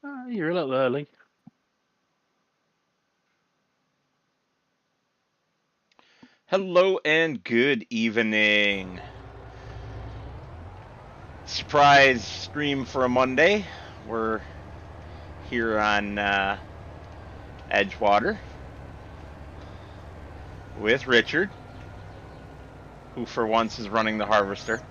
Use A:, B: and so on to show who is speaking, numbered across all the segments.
A: You're a little early.
B: Hello and good evening. Surprise stream for a Monday. We're here on Edgewater with Richard, who for once is running the harvester.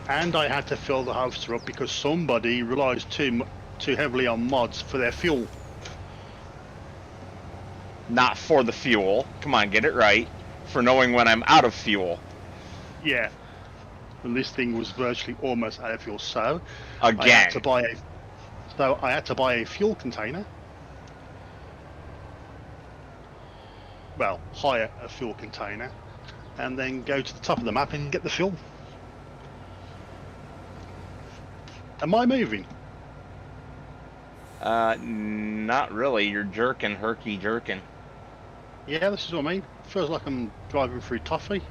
A: And I had to fill the harvester up because somebody relies too heavily on mods for their fuel.
B: Not for the fuel. Come on, get it right. For knowing when I'm out of fuel.
A: Yeah. And this thing was virtually almost out of fuel, so
B: Again.
A: I had to buy a fuel container. Well, hire a fuel container and then go to the top of the map and get the fuel. Am I moving?
B: Not really. You're jerking, herky jerking.
A: Yeah, this is what I mean. Feels like I'm driving through toffee.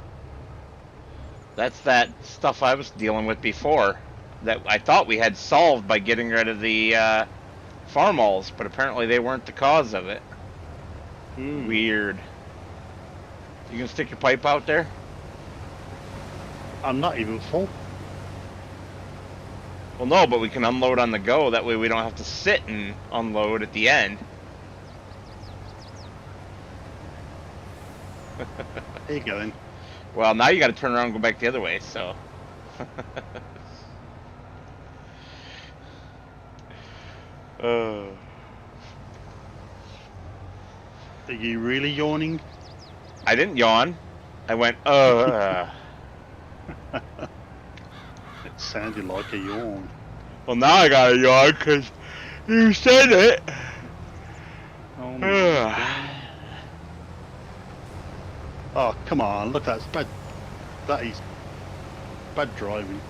B: That's that stuff I was dealing with before that I thought we had solved by getting rid of the farm alls, but apparently they weren't the cause of it. Weird. You gonna stick your pipe out there?
A: I'm not even full.
B: Well, no, but we can unload on the go. That way we don't have to sit and unload at the end.
A: There you go then.
B: Well, now you got to turn around and go back the other way, so.
A: Are you really yawning?
B: I didn't yawn. I went,
A: It sounded like a yawn.
B: Well, now I got to yawn because you said it.
A: Oh my God. Oh, come on, look, that's bad. That is bad driving.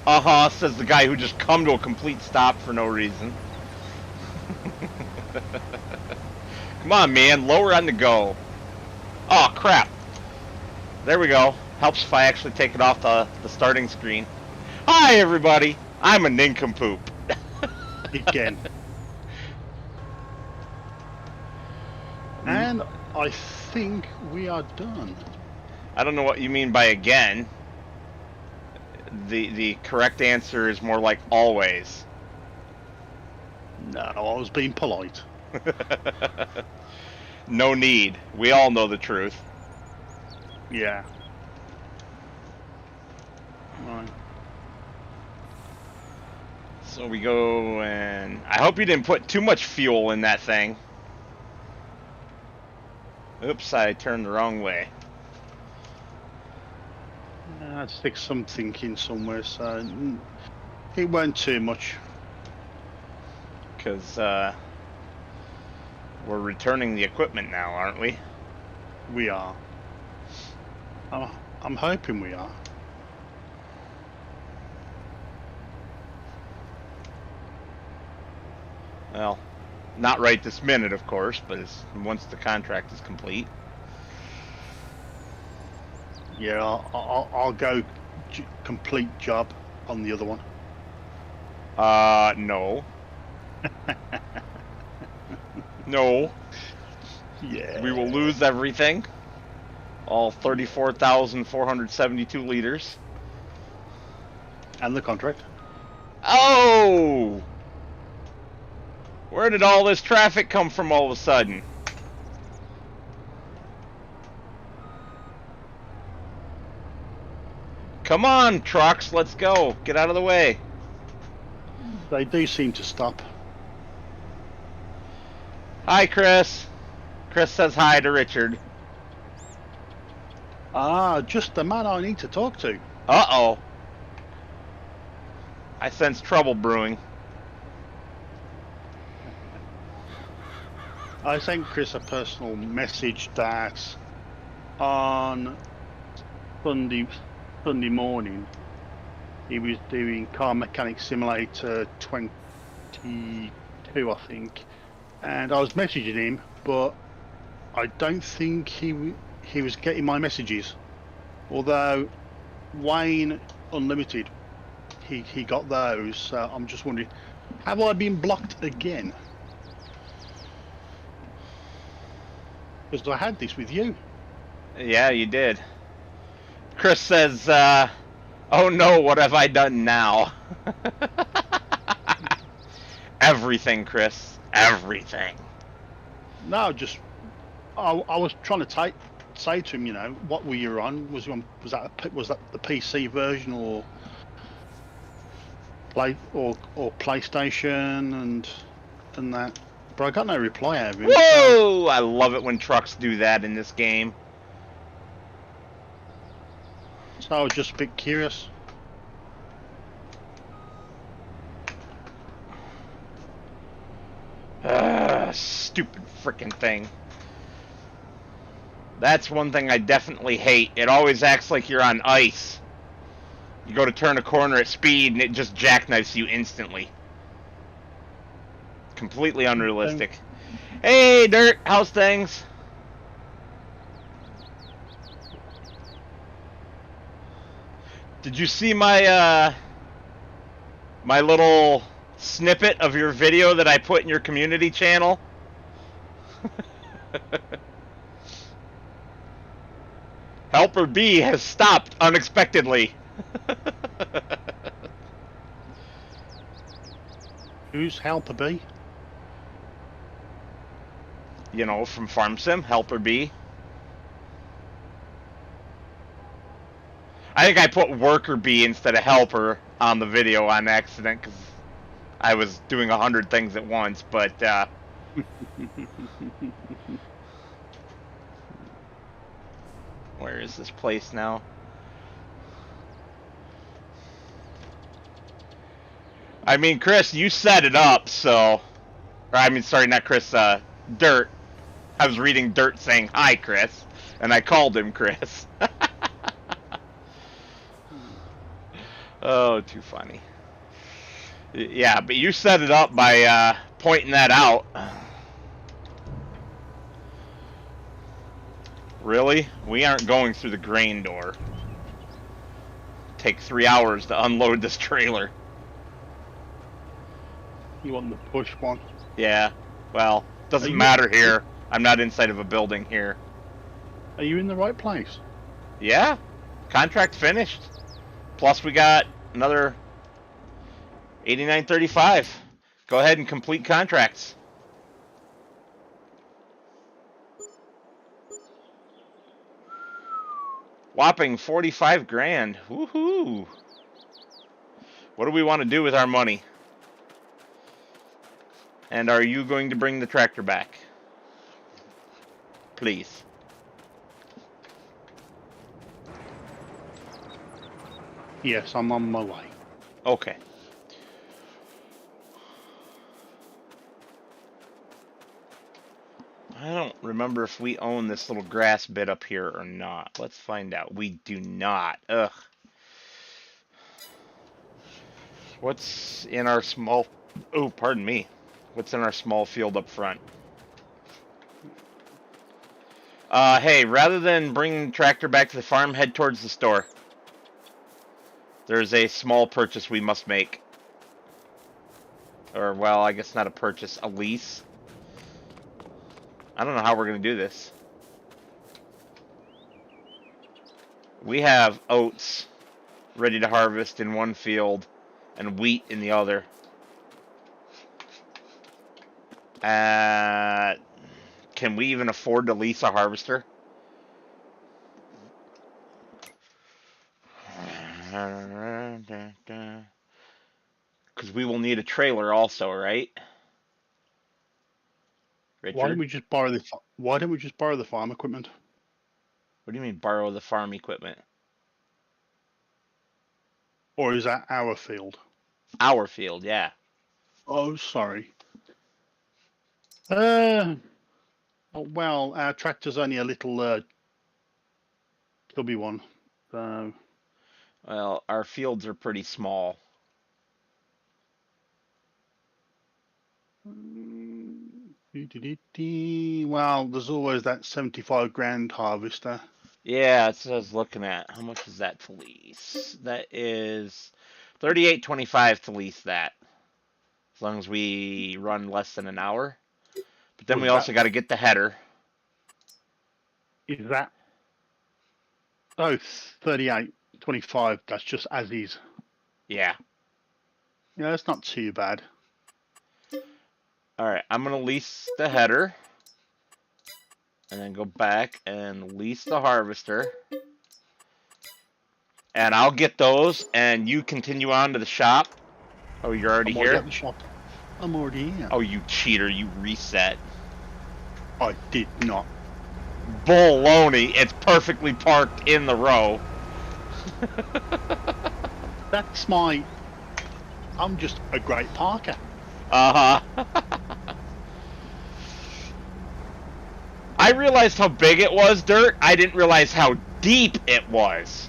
B: Uh-huh, says the guy who just come to a complete stop for no reason. Come on, man, lower on the go. Oh, crap. There we go. Helps if I actually take it off the starting screen. Hi, everybody. I'm a nincompoop.
A: Again. And I think we are done.
B: I don't know what you mean by again. The correct answer is more like always.
A: No, I was being polite.
B: No need. We all know the truth.
A: Yeah. Right.
B: So we go and... I hope you didn't put too much fuel in that thing. Oops, I turned the wrong way.
A: I had to stick something in somewhere, so it weren't too much.
B: Because we're returning the equipment now, aren't we?
A: We are. I'm hoping we are.
B: Well, not right this minute, of course, but once the contract is complete.
A: Yeah, I'll go complete job on the other one.
B: No. No.
A: Yeah.
B: We will lose everything. All 34,472 liters.
A: And the contract.
B: Oh! Where did all this traffic come from all of a sudden? Come on, trucks, let's go. Get out of the way.
A: They do seem to stop.
B: Hi, Chris. Chris says hi to Richard.
A: Ah, just the man I need to talk to.
B: Uh-oh. I sense trouble brewing.
A: I sent Chris a personal message that on Sunday morning he was doing Car Mechanic Simulator 22, I think, and I was messaging him, but I don't think he was getting my messages. Although Wayne Unlimited, he got those. So I'm just wondering, have I been blocked again? Because I had this with you.
B: Yeah, you did. Chris says, oh no, what have I done now? Everything, Chris. Everything.
A: No, just I was trying to say to him, you know, what were you on? Was that the PC version or PlayStation and that? But I got no reply out of him.
B: Whoa! I love it when trucks do that in this game.
A: So I was just a bit curious.
B: Stupid frickin' thing. That's one thing I definitely hate. It always acts like you're on ice. You go to turn a corner at speed and it just jackknifes you instantly. Completely unrealistic. Hey, Dirt, how's things? Did you see my my little snippet of your video that I put in your community channel? Helper B has stopped unexpectedly.
A: Who's Helper B?
B: You know, from Farm Sim, Helper B. I think I put Worker B instead of Helper on the video on accident because I was doing 100 things at once, but where is this place now? I mean, Chris, you set it up, so... Or, I mean, sorry, not Chris, Dirt. I was reading Dirt saying, hi, Chris, and I called him Chris. Oh, too funny. Yeah, but you set it up by pointing that out. Really? We aren't going through the grain door. Take 3 hours to unload this trailer.
A: You want the push one?
B: Yeah. Well, doesn't matter here. I'm not inside of a building here.
A: Are you in the right place?
B: Yeah. Contract finished. Plus we got another 89.35. Go ahead and complete contracts. Whopping 45 grand. Woohoo! What do we want to do with our money? And are you going to bring the tractor back? Please.
A: Yes, I'm on my way.
B: Okay. I don't remember if we own this little grass bit up here or not. Let's find out. We do not. Ugh. What's in our small... Oh, pardon me. What's in our small field up front? Hey, rather than bring the tractor back to the farm, head towards the store. There's a small purchase we must make. Or, well, I guess not a purchase, a lease. I don't know how we're going to do this. We have oats ready to harvest in one field and wheat in the other. Can we even afford to lease a harvester? Because we will need a trailer also, right? Richard?
A: Why don't we just borrow the farm equipment?
B: What do you mean borrow the farm equipment?
A: Or is that our field?
B: Our field, yeah.
A: Oh, sorry. Well, our tractor's only a little chubby one. So.
B: Well, our fields are pretty small.
A: Well, there's always that 75 grand harvester.
B: Yeah, it's what I was looking at. How much is that to lease? That is 38.25 to lease that. As long as we run less than an hour. But then we
A: Was
B: also
A: that
B: got to get the header.
A: is that? Oh, 38.25. That's just as is.
B: Yeah.
A: Yeah, that's not too bad.
B: All right, I'm going to lease the header. And then go back and lease the harvester. And I'll get those, and you continue on to the shop. Oh, you're already
A: I'm already
B: here?
A: at the shop. I'm already here.
B: Oh, you cheater, you reset.
A: I did not.
B: Baloney, it's perfectly parked in the row.
A: That's my. I'm just a great parker.
B: Uh-huh. I realized how big it was, Dirt. I didn't realize how deep it was.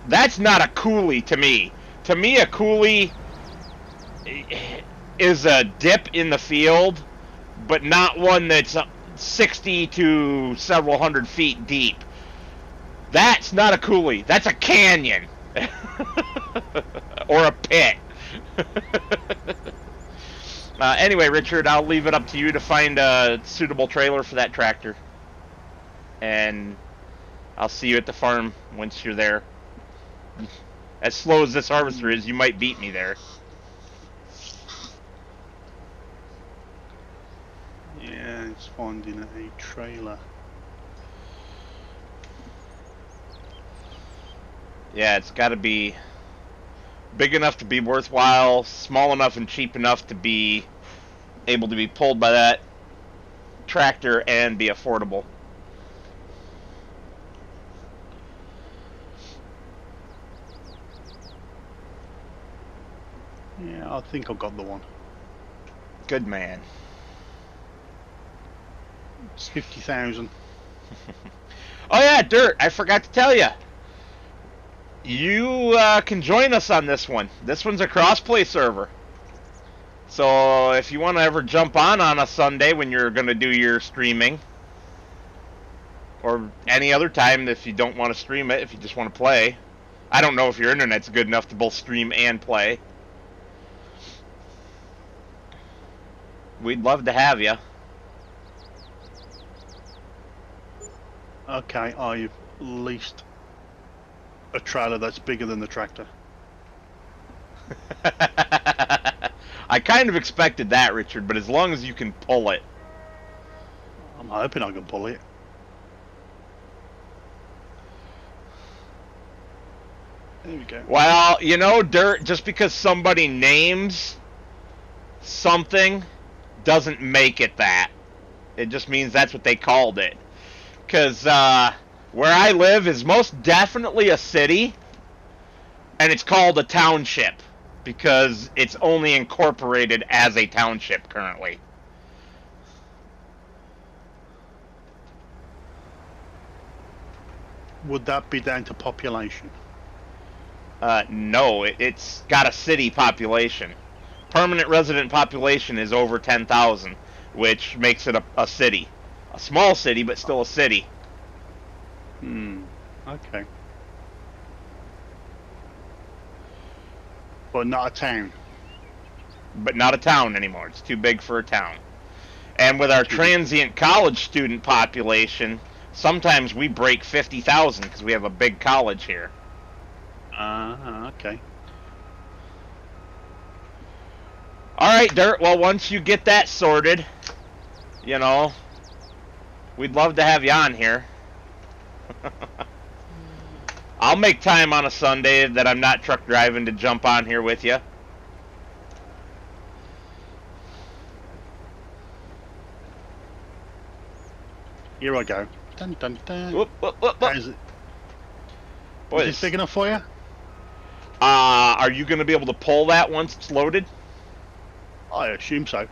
B: That's not a coulee to me. To me, a coulee is a dip in the field, but not one that's 60 to several hundred feet deep. That's not a coulee. That's a canyon. Or a pit. Anyway, Richard, I'll leave it up to you to find a suitable trailer for that tractor. And I'll see you at the farm once you're there. As slow as this harvester is, you might beat me there.
A: Yeah, it's finding a trailer.
B: Yeah, it's got to be big enough to be worthwhile, small enough and cheap enough to be able to be pulled by that tractor and be affordable.
A: Yeah, I think I got the one.
B: Good man.
A: It's 50,000.
B: Oh yeah, Dirt, I forgot to tell you. You can join us on this one. This one's a crossplay server. So if you want to ever jump on a Sunday when you're going to do your streaming, or any other time if you don't want to stream it, if you just want to play. I don't know if your internet's good enough to both stream and play. We'd love to have you.
A: Okay, I've leased a trailer that's bigger than the tractor.
B: I kind of expected that, Richard, but as long as you can pull it.
A: I'm hoping I can pull it. There we go.
B: Well, you know, Dirt, just because somebody names something doesn't make it that. It just means that's what they called it. Because where I live is most definitely a city, and it's called a township because it's only incorporated as a township currently.
A: Would that be down to population?
B: No, it's got a city population. Permanent resident population is over 10,000, which makes it a city. A small city, but still a city.
A: Okay. But not a town.
B: But not a town anymore. It's too big for a town. And with our transient college student population, sometimes we break 50,000 because we have a big college here.
A: Okay.
B: Alright, Dirt, well, once you get that sorted, you know, we'd love to have you on here. I'll make time on a Sunday that I'm not truck driving to jump on here with you.
A: Here I go. Dun, dun, dun.
B: Whoop, whoop, whoop, whoop.
A: Is it
B: Boy,
A: is it big enough for you?
B: Are you going to be able to pull that once it's loaded?
A: I assume so.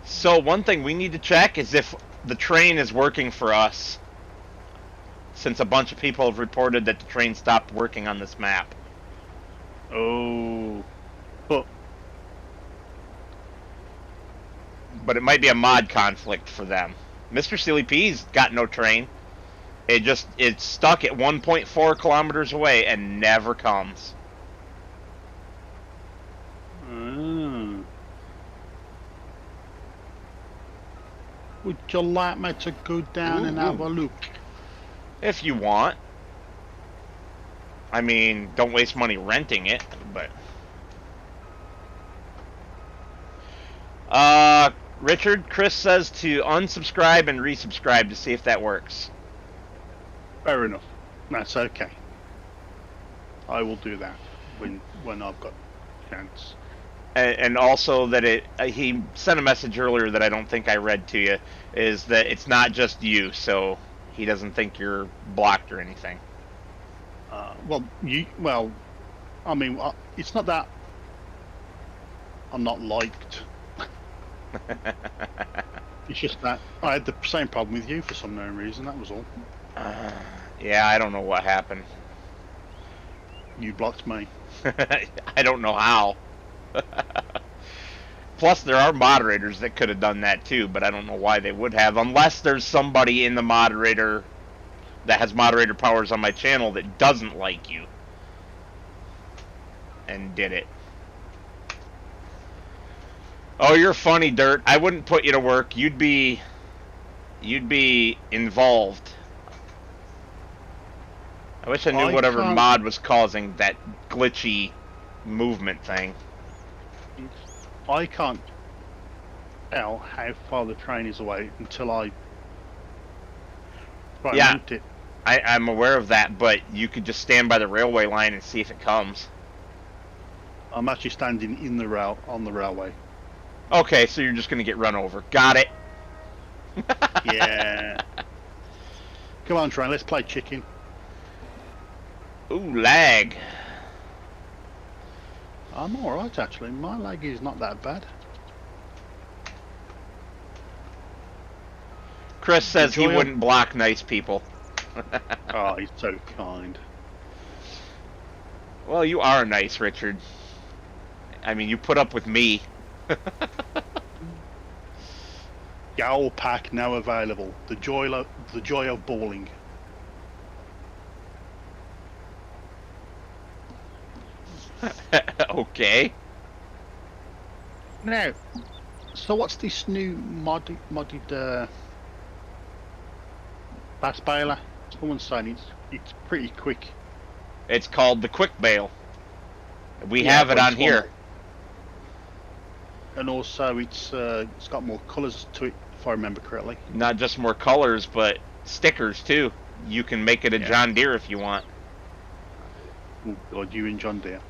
B: So one thing we need to check is if the train is working for us, since a bunch of people have reported that the train stopped working on this map.
A: Oh, but
B: But it might be a mod conflict for them. Mr. Silly P's got no train. It's stuck at 1.4 kilometers away and never comes.
A: Would you like me to go down and have a look?
B: If you want. I mean, don't waste money renting it, but... Richard, Chris says to unsubscribe and resubscribe to see if that works.
A: Fair enough. That's okay. I will do that when I've got a chance.
B: And also that he sent a message earlier that I don't think I read to you, is that it's not just you, so he doesn't think you're blocked or anything.
A: I mean, it's not that I'm not liked. It's just that I had the same problem with you for some known reason, that was all.
B: Yeah, I don't know what happened.
A: You blocked me.
B: I don't know how. Plus, there are moderators that could have done that too, but I don't know why they would have, unless there's somebody in the moderator that has moderator powers on my channel that doesn't like you and did it. Oh, you're funny, Dirt. I wouldn't put you to work. You'd be involved. I wish I knew whatever mod was causing that glitchy movement thing.
A: I can't tell how far the train is away until I try and route it.
B: I'm aware of that, but you could just stand by the railway line and see if it comes.
A: I'm actually standing on the railway.
B: Okay, so you're just gonna get run over. Got it.
A: Yeah. Come on, train. Let's play chicken.
B: Ooh, lag.
A: I'm alright, actually. My lag is not that bad.
B: Chris says he wouldn't block nice people.
A: Oh, he's so kind.
B: Well, you are nice, Richard. I mean, you put up with me.
A: Gowl pack now available. The joy of bowling.
B: Okay.
A: Now, so what's this new modded bass baler? Someone's saying it's pretty quick.
B: It's called the Quick Bail. We have it on here.
A: And also it's got more colours to it, if I remember correctly.
B: Not just more colors, but stickers too. You can make it a John Deere if you want.
A: Oh God, you and John Deere.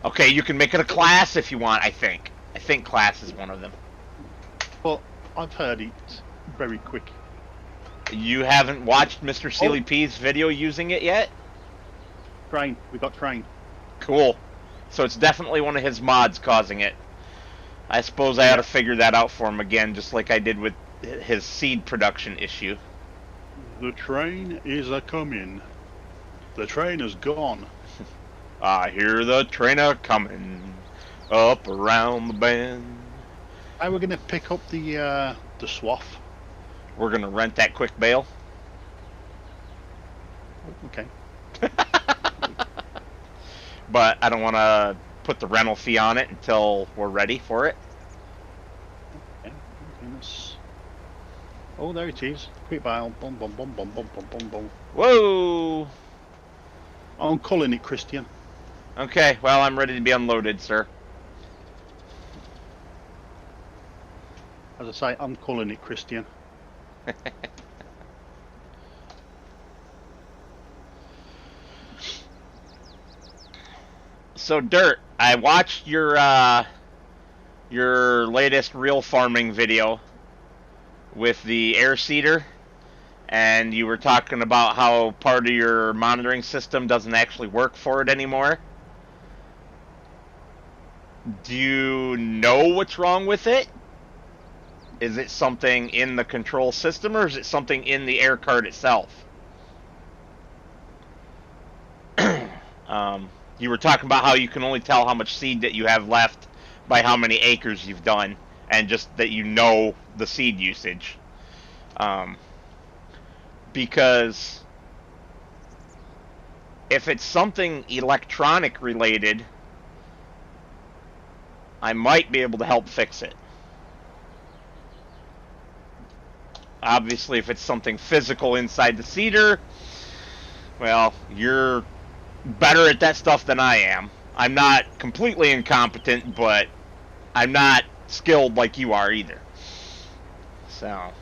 B: Okay, you can make it a class if you want, I think. I think class is one of them.
A: Well, I've heard it's very quick.
B: You haven't watched Mr. Sealy P's video using it yet?
A: Train. We got train.
B: Cool. So it's definitely one of his mods causing it. I suppose I ought to figure that out for him again, just like I did with his seed production issue.
A: The train is a-comin'. The train is gone.
B: I hear the train a-comin' up around the bend.
A: How we're gonna pick up the swath?
B: We're gonna rent that Quick Bail.
A: Okay.
B: But I don't want to put the rental fee on it until we're ready for it.
A: Okay. Oh, there it is. Quick bail. Boom, boom, boom, boom, boom, boom, boom, boom.
B: Whoa!
A: I'm calling it Christian.
B: Okay, well, I'm ready to be unloaded, sir.
A: As I say, I'm calling it Christian.
B: So, Dirt, I watched your latest real farming video with the air seeder, and you were talking about how part of your monitoring system doesn't actually work for it anymore. Do you know what's wrong with it? Is it something in the control system, or is it something in the air card itself? You were talking about how you can only tell how much seed that you have left by how many acres you've done, and just that you know the seed usage. Because if it's something electronic related, I might be able to help fix it. Obviously, if it's something physical inside the seeder, well, you're better at that stuff than I am. I'm not completely incompetent, but I'm not skilled like you are either. So.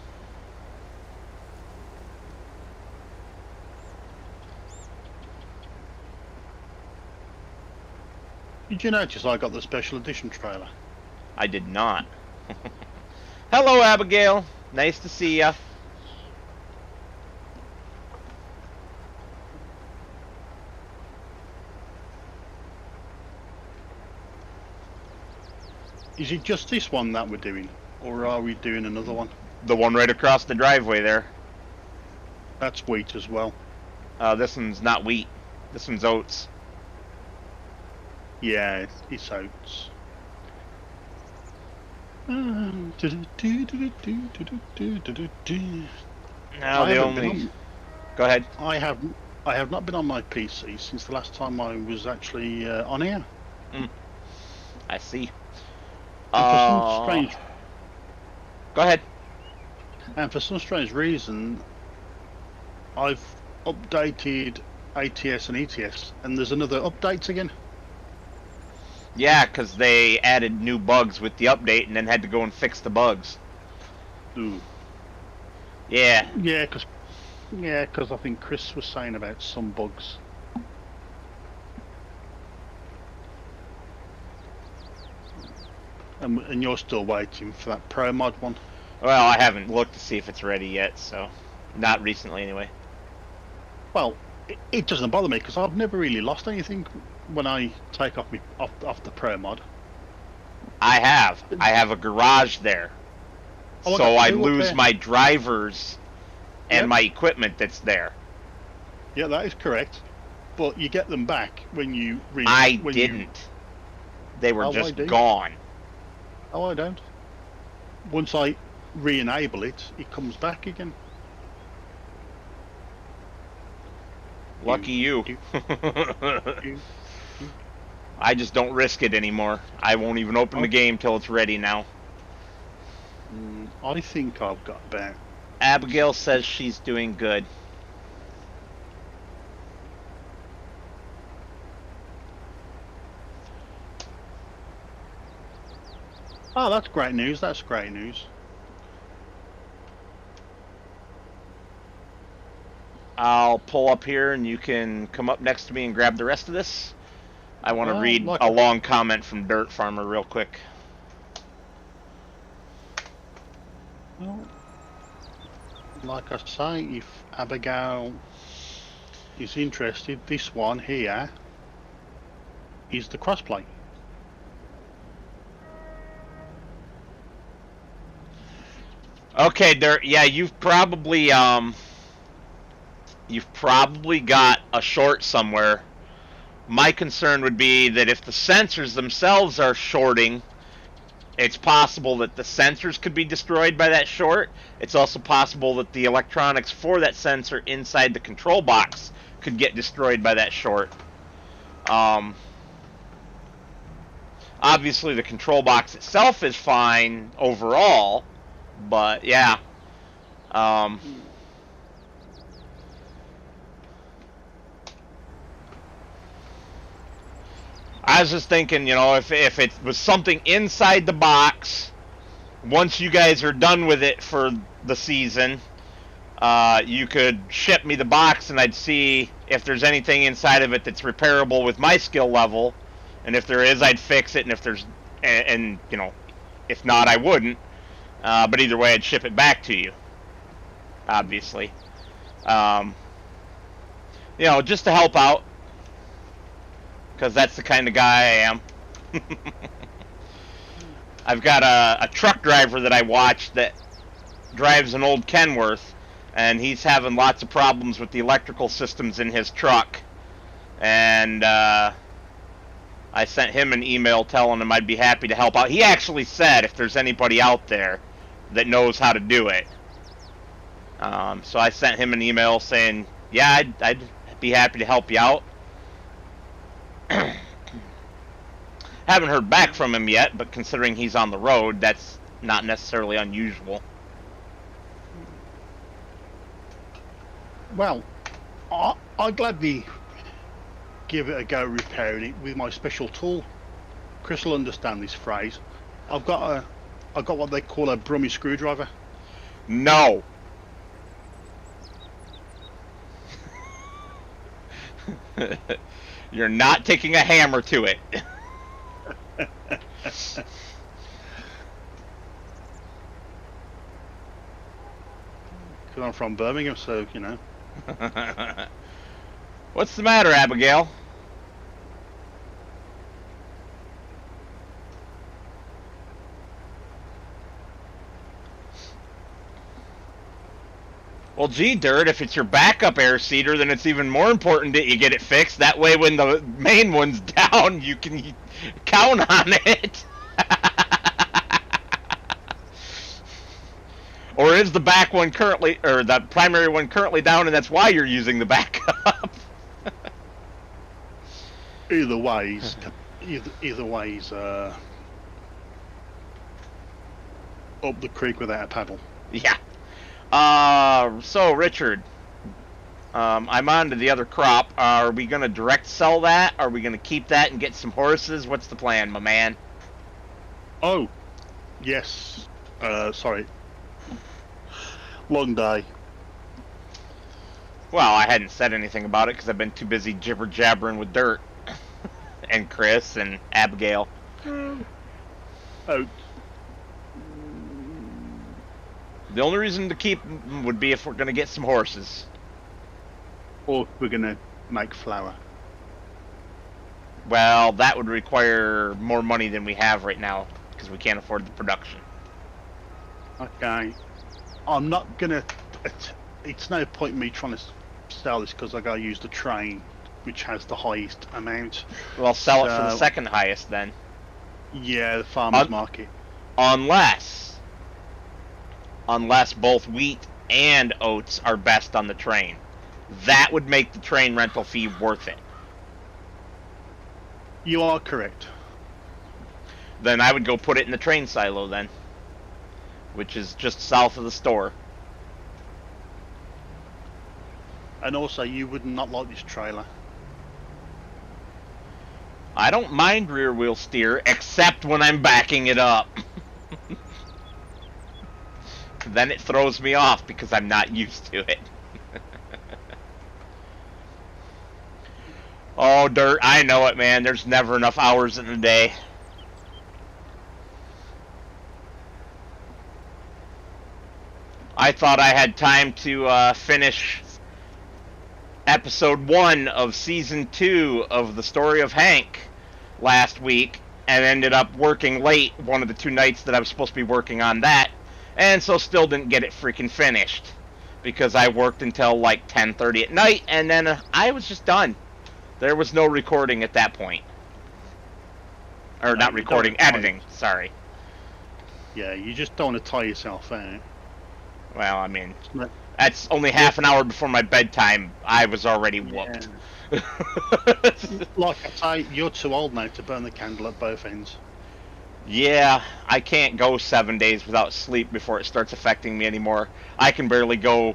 A: Did you notice I got the special edition trailer?
B: I did not. Hello, Abigail. Nice to see ya.
A: Is it just this one that we're doing, or are we doing another one?
B: The one right across the driveway there.
A: That's wheat as well.
B: This one's not wheat. This one's oats.
A: Yeah, it's oats.
B: No, the only. Go ahead.
A: I have not been on my PC since the last time I was actually on here.
B: I see.
A: And for some strange.
B: Go ahead.
A: And for some strange reason, I've updated ATS and ETS, and there's another update again.
B: Yeah, because they added new bugs with the update and then had to go and fix the bugs.
A: Ooh.
B: Yeah.
A: Yeah, because I think Chris was saying about some bugs. And you're still waiting for that Pro Mod one?
B: Well, I haven't looked to see if it's ready yet, so... Not recently, anyway.
A: Well, it doesn't bother me, because I've never really lost anything when I take off the Pro Mod.
B: I have. I have a garage there.
A: Oh,
B: so I lose my drivers and my equipment that's there.
A: Yeah, that is correct. But you get them back when you...
B: I didn't. They were just gone.
A: Oh, I don't. Once I re-enable it, it comes back again.
B: Lucky you. I just don't risk it anymore. I won't even open the game till it's ready now.
A: I think I've got back.
B: Abigail says she's doing good.
A: Oh, that's great news. That's great news.
B: I'll pull up here and you can come up next to me and grab the rest of this. I want to read a long comment from Dirt Farmer real quick.
A: Well, like I say, if Abigail is interested, this one here is the Crossplay.
B: Okay, there. Yeah, you've probably got a short somewhere. My concern would be that if the sensors themselves are shorting, it's possible that the sensors could be destroyed by that short. It's also possible that the electronics for that sensor inside the control box could get destroyed by that short. Obviously, the control box itself is fine overall. But yeah, I was just thinking, you know, if it was something inside the box, once you guys are done with it for the season, you could ship me the box and I'd see if there's anything inside of it that's repairable with my skill level, and if there is, I'd fix it, and if there's, and you know, if not, I wouldn't. But either way, I'd ship it back to you, obviously. You know, just to help out, because that's the kind of guy I am. I've got a truck driver that I watch that drives an old Kenworth, and he's having lots of problems with the electrical systems in his truck. And I sent him an email telling him I'd be happy to help out. He actually said if there's anybody out there that knows how to do it. So I sent him an email saying, yeah, I'd be happy to help you out. Haven't heard back from him yet, but considering he's on the road, that's not necessarily unusual.
A: Well, I'd gladly give it a go repairing it with my special tool. Chris will understand this phrase. I've got what they call a Brummie screwdriver.
B: No. You're not taking a hammer to it.
A: Because I'm from Birmingham, so you know.
B: What's the matter, Abigail? Well, gee, Dirt, if it's your backup air seeder, then it's even more important that you get it fixed. That way, when the main one's down, you can count on it. Or is the back one currently, or the primary one currently down, and that's why you're using the backup?
A: Either ways, up the creek without a paddle.
B: Yeah. So Richard, I'm on to the other crop. Are we gonna direct sell that? Are we gonna keep that and get some horses? What's the plan, my man?
A: Oh, yes. Sorry. Long day.
B: Well, I hadn't said anything about it because I've been too busy jibber jabbering with Dirt and Chris and Abigail.
A: Oh.
B: The only reason to keep would be if we're gonna get some horses.
A: Or we're gonna make flour.
B: Well, that would require more money than we have right now because we can't afford the production.
A: Okay. I'm not gonna. It's no point me trying to sell this because I gotta use the train, which has the highest amount.
B: Well, sell it for the second highest then.
A: Yeah, the farmer's market.
B: Unless both wheat and oats are best on the train. That would make the train rental fee worth it.
A: You are correct.
B: Then I would go put it in the train silo then, which is just south of the store.
A: And also, you would not like this trailer.
B: I don't mind rear wheel steer, except when I'm backing it up. Then it throws me off because I'm not used to it. Oh, Dirt, I know it, man. There's never enough hours in a day. I thought I had time to finish episode 1 of season 2 of The Story of Hank last week, and ended up working late one of the 2 nights that I was supposed to be working on that, and so still didn't get it freaking finished because I worked until like 10:30 at night, and then I was just done. There was no recording at that point. Or not recording, editing, sorry.
A: Yeah, you just don't want to tie yourself out.
B: Well, I mean, that's only half an hour before my bedtime. I was already whooped.
A: Yeah. Like I say, you're too old now to burn the candle at both ends.
B: Yeah, I can't go 7 days without sleep before it starts affecting me anymore. I can barely go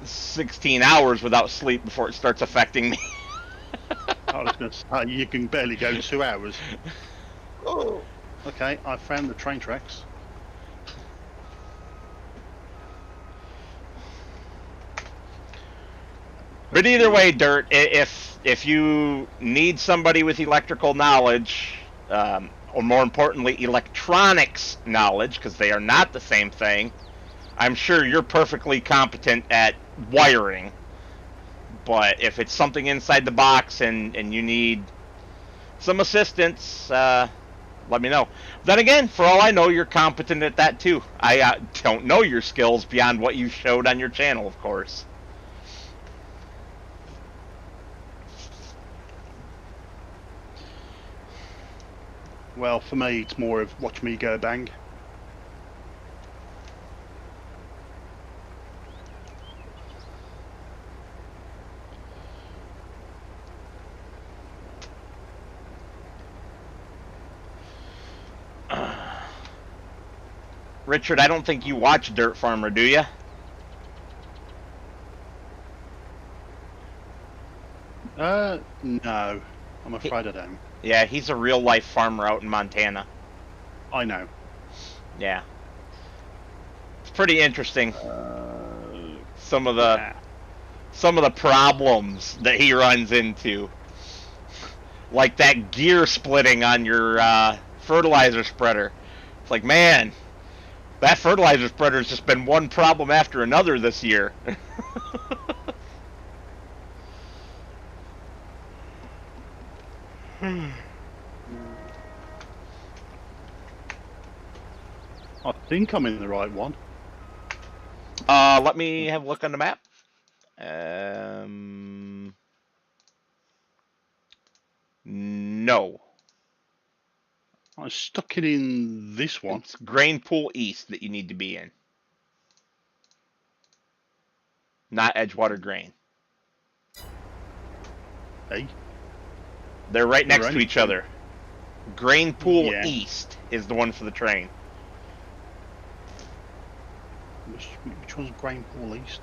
B: 16 hours without sleep before it starts affecting me.
A: I was going to say, you can barely go 2 hours. Oh. Okay, I found the train tracks.
B: But either way, Dirt, if you need somebody with electrical knowledge, or more importantly, electronics knowledge, because they are not the same thing, I'm sure you're perfectly competent at wiring. But if it's something inside the box and you need some assistance, let me know. Then again, for all I know, you're competent at that too. I don't know your skills beyond what you showed on your channel, of course.
A: Well, for me, it's more of watch me go bang.
B: Richard, I don't think you watch Dirt Farmer, do you?
A: No. I'm afraid I don't.
B: Yeah, he's a real life farmer out in Montana.
A: I know.
B: Yeah. It's pretty interesting. Some of the problems that he runs into. Like that gear splitting on your fertilizer spreader. It's like, man, that fertilizer spreader's just been one problem after another this year.
A: I think I'm in the right one.
B: Let me have a look on the map. No.
A: I stuck it in this one.
B: It's Grain Pool East that you need to be in. Not Edgewater Grain.
A: Hey?
B: They're right next to each other. Grain Pool East is the one for the train.
A: Which one's Grain Pool East?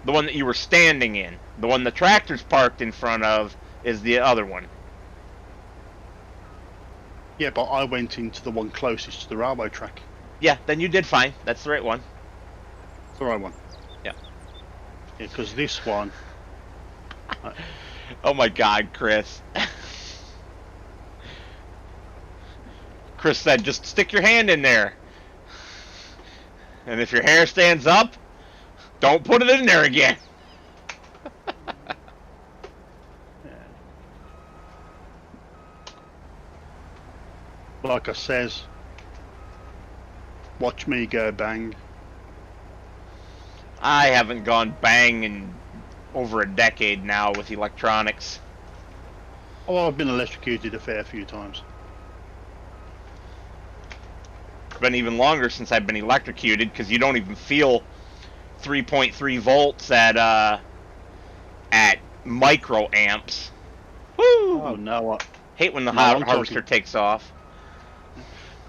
B: The one that you were standing in. The one the tractor's parked in front of is the other one.
A: Yeah, but I went into the one closest to the railway track.
B: Yeah, then you did fine. That's the right one.
A: It's the right one.
B: Yeah.
A: Yeah, because this one...
B: Oh my God, Chris. Chris said, just stick your hand in there. And if your hair stands up, don't put it in there again.
A: Like I says, watch me go bang.
B: I haven't gone bang in over a decade now with electronics.
A: Oh, I've been electrocuted a fair few times.
B: It's been even longer since I've been electrocuted because you don't even feel 3.3 volts at microamps. Woo!
A: Oh no!
B: Hate when the
A: No,
B: harvester takes off.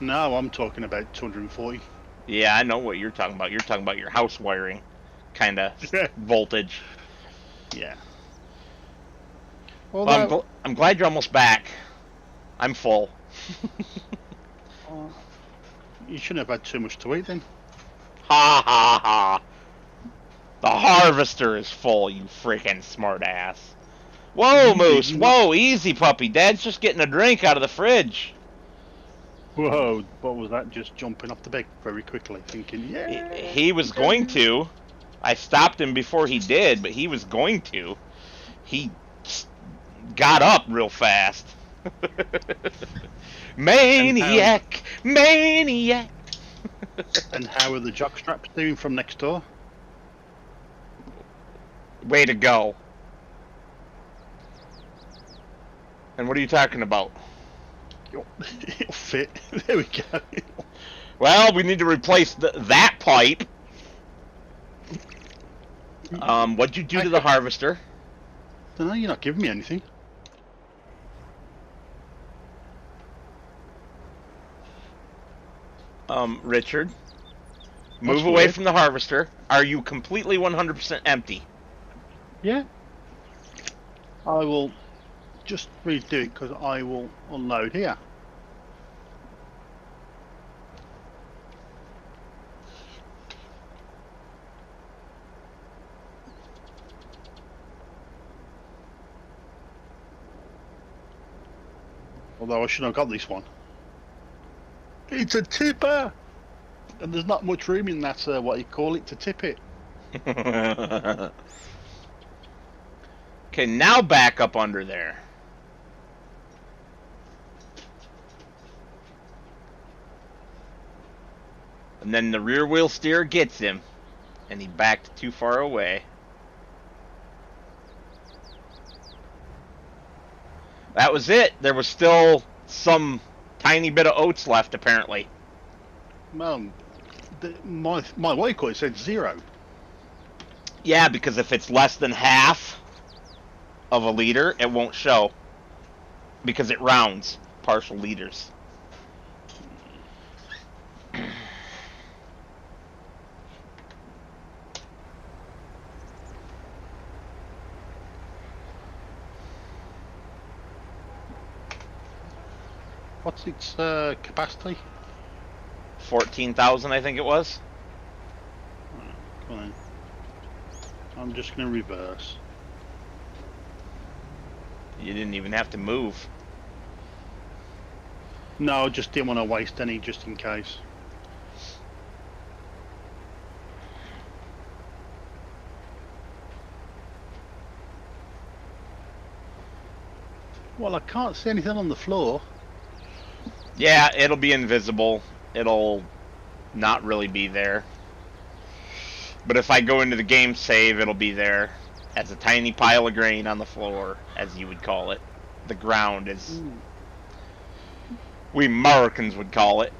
A: No, I'm talking about 240.
B: Yeah, I know what you're talking about. You're talking about your house wiring kind of voltage.
A: Yeah.
B: Well, I'm glad you're almost back. I'm full.
A: You shouldn't have had too much to eat then.
B: Ha ha ha. The harvester is full, you freaking smart ass. Whoa, Moose. Whoa, easy, puppy. Dad's just getting a drink out of the fridge.
A: Whoa, what was that? Just jumping off the bed very quickly, thinking, yeah.
B: He was going to. I stopped him before he did, but he was going to. He got up real fast. Maniac! Maniac!
A: And how are the jock straps doing from next door?
B: Way to go. And what are you talking about?
A: It'll fit. There we go.
B: Well, we need to replace that pipe. What'd you do to the harvester?
A: Don't know, you're not giving me anything.
B: Richard, move away from the harvester. Are you completely 100% empty?
A: Yeah. I will just redo it because I will unload here. Although I shouldn't have got this one. It's a tipper! And there's not much room in that, what you call it, to tip it.
B: Okay, now back up under there. And then the rear wheel steer gets him. And he backed too far away. That was it. There was still some tiny bit of oats left, apparently.
A: Well, my waypoint said 0.
B: Yeah, because if it's less than half of a liter, it won't show. Because it rounds partial liters.
A: What's its capacity?
B: 14,000, I think it was.
A: Fine. I'm just going to reverse.
B: You didn't even have to move.
A: No, I just didn't want to waste any, just in case. Well, I can't see anything on the floor.
B: Yeah, it'll be invisible. It'll not really be there. But if I go into the game save, it'll be there as a tiny pile of grain on the floor, as you would call it. The ground is... we Americans would call it.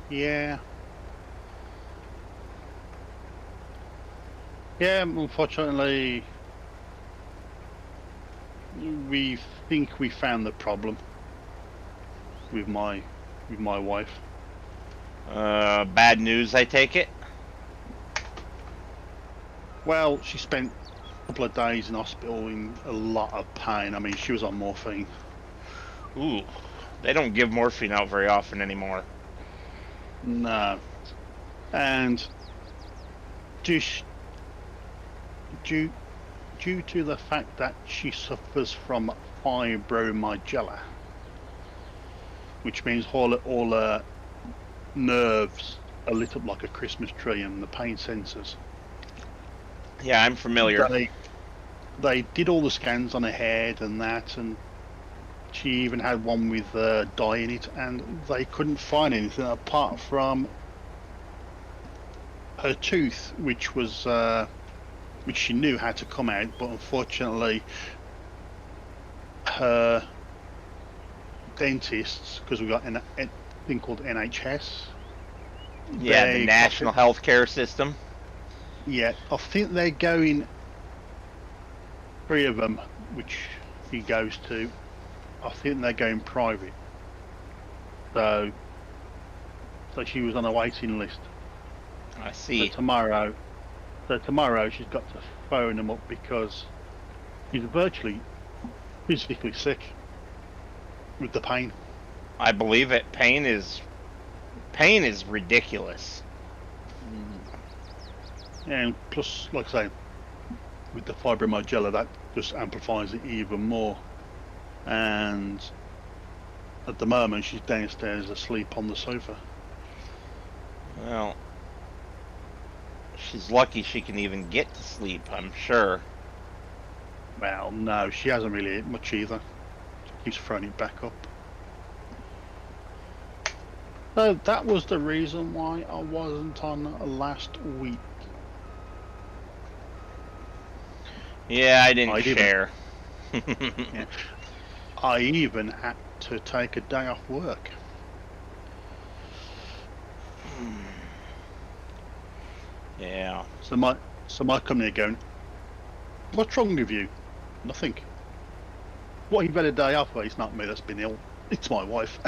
A: Yeah. Yeah, unfortunately, we think we found the problem with my wife.
B: Bad news, I take it?
A: Well, she spent a couple of days in hospital in a lot of pain. I mean, she was on morphine.
B: Ooh, they don't give morphine out very often anymore.
A: No. And due to the fact that she suffers from fibromyalgia, which means all her nerves are lit up like a Christmas tree and the pain sensors.
B: Yeah, I'm familiar.
A: They did all the scans on her head and that, and she even had one with dye in it, and they couldn't find anything apart from her tooth, which was which she knew had to come out, but unfortunately her dentists, because we've got a thing called NHS.
B: Yeah, the National Healthcare System.
A: Yeah, I think they're going, 3 of them, which he goes to, I think they're going private. So she was on a waiting list.
B: I see.
A: So tomorrow she's got to phone them up because she's virtually physically sick with the pain.
B: I believe it. Pain is ridiculous.
A: And plus, like I say, with the fibromyalgia, that just amplifies it even more. And at the moment, she's downstairs asleep on the sofa.
B: Well, she's lucky she can even get to sleep, I'm sure.
A: Well, no, she hasn't really ate much either. She keeps throwing it back up. So that was the reason why I wasn't on last week.
B: Yeah, I didn't share.
A: Yeah. I even had to take a day off work.
B: Yeah.
A: So my company are going, what's wrong with you? Nothing. What, you've had a day off? Well, it's not me that's been ill. It's my wife.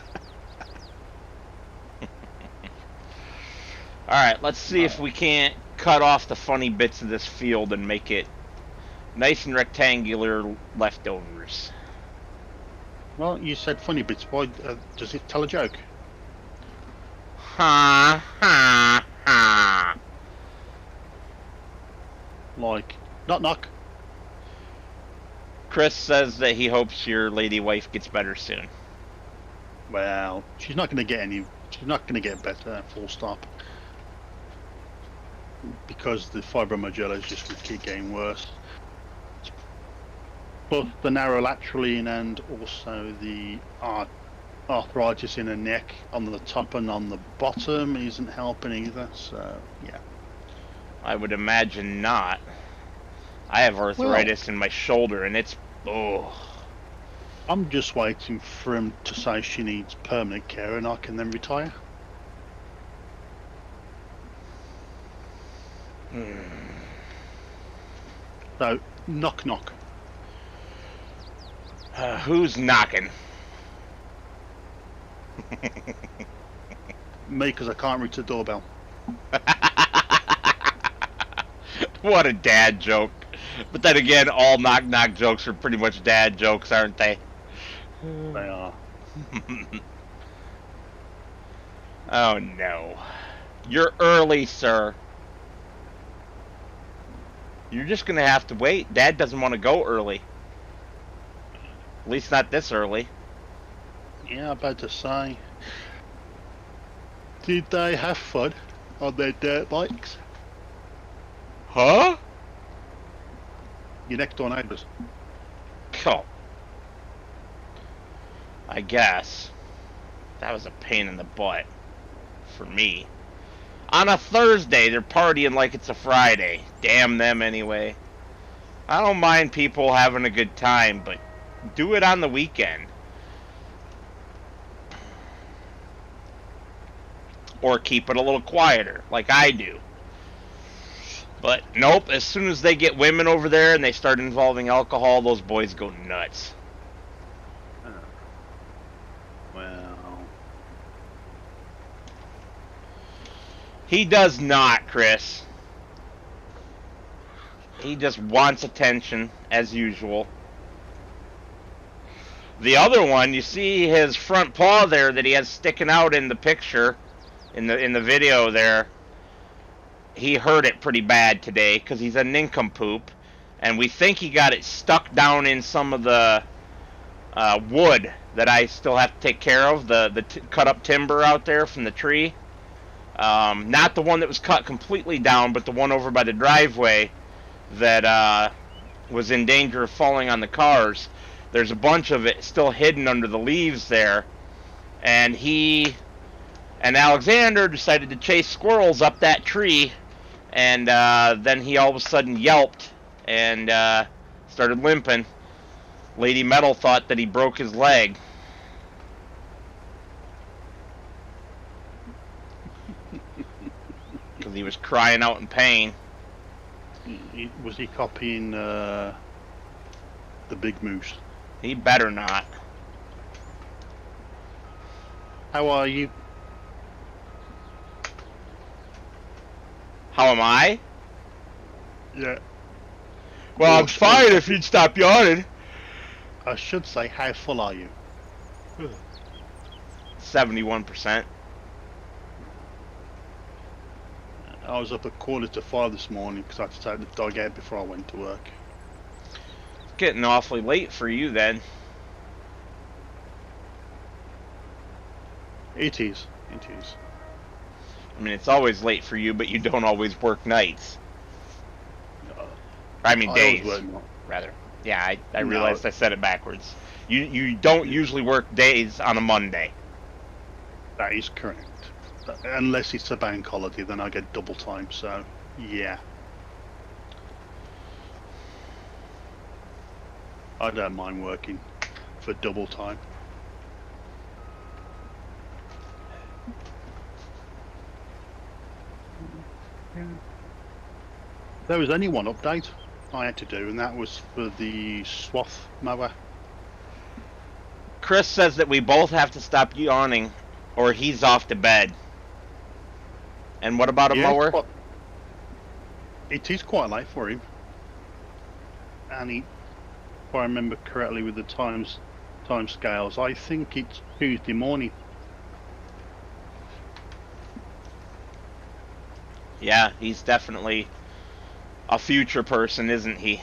B: Alright, let's see if we can't cut off the funny bits of this field and make it nice and rectangular leftovers.
A: Well, you said funny bits. Why does it tell a joke?
B: Ha ha ha.
A: Like, knock knock.
B: Chris says that he hopes your lady wife gets better soon.
A: Well, she's not going to get any. She's not going to get better. Full stop. Because the fibromyalgia is just going to keep getting worse. But the narrolaterally and also the arthritis in her neck on the top and on the bottom isn't helping either. So yeah,
B: I would imagine not. I have arthritis in my shoulder, and it's... Oh.
A: I'm just waiting for him to say she needs permanent care, and I can then retire. So, knock knock.
B: Who's knocking?
A: Me, because I can't reach the doorbell.
B: What a dad joke. But then again, all knock-knock jokes are pretty much dad jokes, aren't they?
A: They are.
B: Oh, no. You're early, sir. You're just going to have to wait. Dad doesn't want to go early. At least not this early.
A: Yeah, I'm about to say. Did they have fun on their dirt bikes?
B: Huh?
A: Your next door neighbours.
B: Oh. I guess. That was a pain in the butt. For me. On a Thursday, they're partying like it's a Friday. Damn them anyway. I don't mind people having a good time, but do it on the weekend. Or keep it a little quieter, like I do. But nope, as soon as they get women over there and they start involving alcohol, those boys go nuts.
A: Well,
B: he does not, Chris. He just wants attention, as usual. The other one, you see his front paw there that he has sticking out in the picture, in the video there. He hurt it pretty bad today because he's a nincompoop, and we think he got it stuck down in some of the wood that I still have to take care of, the cut up timber out there from the tree. Not the one that was cut completely down, but the one over by the driveway that was in danger of falling on the cars. There's a bunch of it still hidden under the leaves there, and he and Alexander decided to chase squirrels up that tree, and then he all of a sudden yelped and started limping. Lady Metal thought that he broke his leg. Because he was crying out in pain.
A: Was he copying the Big Moose?
B: He better not.
A: How are you?
B: How am I?
A: Yeah.
B: Well, I'm fine if you'd stop yawning.
A: I should say, how full are you?
B: 71%.
A: I was up at 4:45 this morning because I had to take the dog out before I went to work.
B: It's getting awfully late for you then.
A: It is. It is.
B: I mean, it's always late for you, but you don't always work nights. I mean, days, rather. Yeah, I realized I said it backwards. You don't usually work days on a Monday.
A: That is correct. Unless it's a bank holiday, then I get double time, so, yeah. I don't mind working for double time. There was only one update I had to do, and that was for the swath mower.
B: Chris says that we both have to stop yawning, or he's off to bed. And what about a mower?
A: It is quite late for him. And if I remember correctly with the time scales, I think it's Tuesday morning.
B: Yeah, he's definitely a future person, isn't he?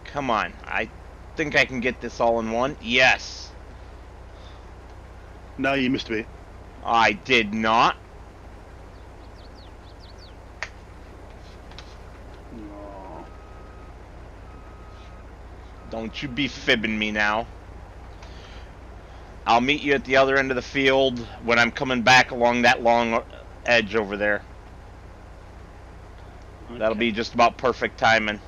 B: Come on, I think I can get this all in one. Yes.
A: No, you missed a bit.
B: I did not.
A: No.
B: Don't you be fibbing me now. I'll meet you at the other end of the field when I'm coming back along that long edge over there. Okay. That'll be just about perfect timing.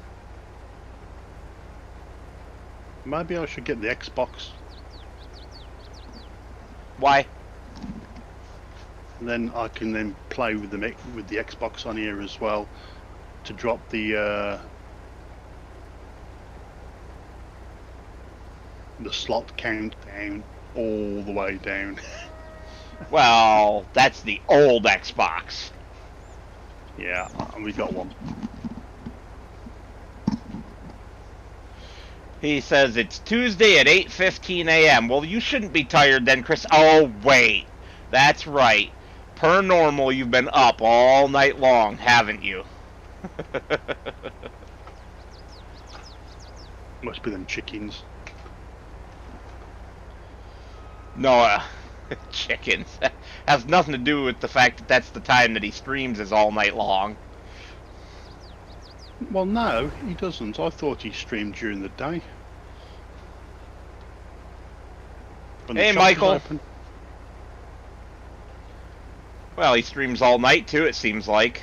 A: Maybe I should get the Xbox.
B: Why?
A: And then I can then play with the Xbox on here as well to drop the slot count down all the way down.
B: Well, that's the old Xbox.
A: Yeah, we got one.
B: He says it's Tuesday at 8:15 a.m. Well, you shouldn't be tired then, Chris. Oh, wait. That's right. Per normal, you've been up all night long, haven't you?
A: Must be them chickens.
B: No, chickens. Has nothing to do with the fact that that's the time that he streams is all night long.
A: Well, no, he doesn't. I thought he streamed during the day.
B: Hey, Michael. Well, he streams all night, too, it seems like.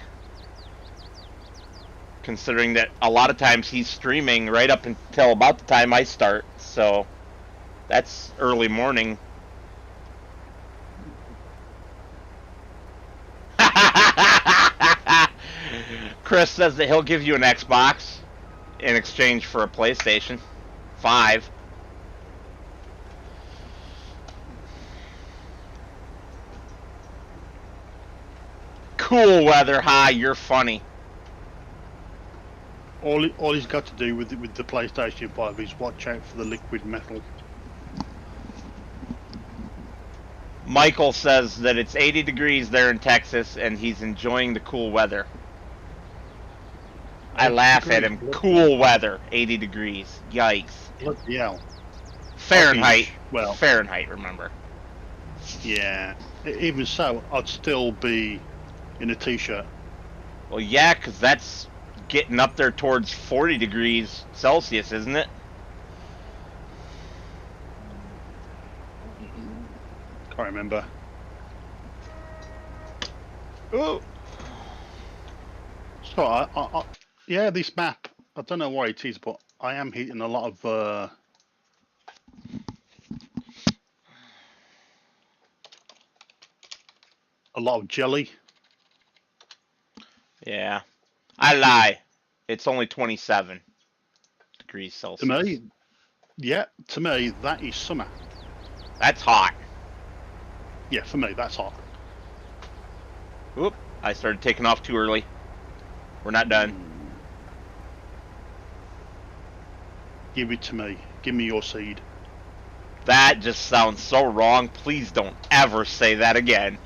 B: Considering that a lot of times he's streaming right up until about the time I start. So, that's early morning. Chris says that he'll give you an Xbox in exchange for a PlayStation 5. Cool weather, hi, you're funny.
A: All he's got to do with the PlayStation 5 is watch out for the liquid metal.
B: Michael says that it's 80 degrees there in Texas and he's enjoying the cool weather. I laugh at him. Cool weather, 80 degrees. Yikes.
A: Bloody hell.
B: Fahrenheit. Well, Fahrenheit, remember.
A: Yeah. Even so, I'd still be in a t-shirt.
B: Well, yeah, because that's getting up there towards 40 degrees Celsius, isn't it?
A: Can't remember.
B: Oh.
A: So, yeah, this map, I don't know why it is, but I am hitting a lot of jelly.
B: Yeah. I lie. It's only 27 degrees Celsius.
A: To me, yeah, to me, that is summer.
B: That's hot.
A: Yeah, for me, that's hot.
B: Oop, I started taking off too early. We're not done.
A: Give it to me. Give me your seed.
B: That just sounds so wrong. Please don't ever say that again.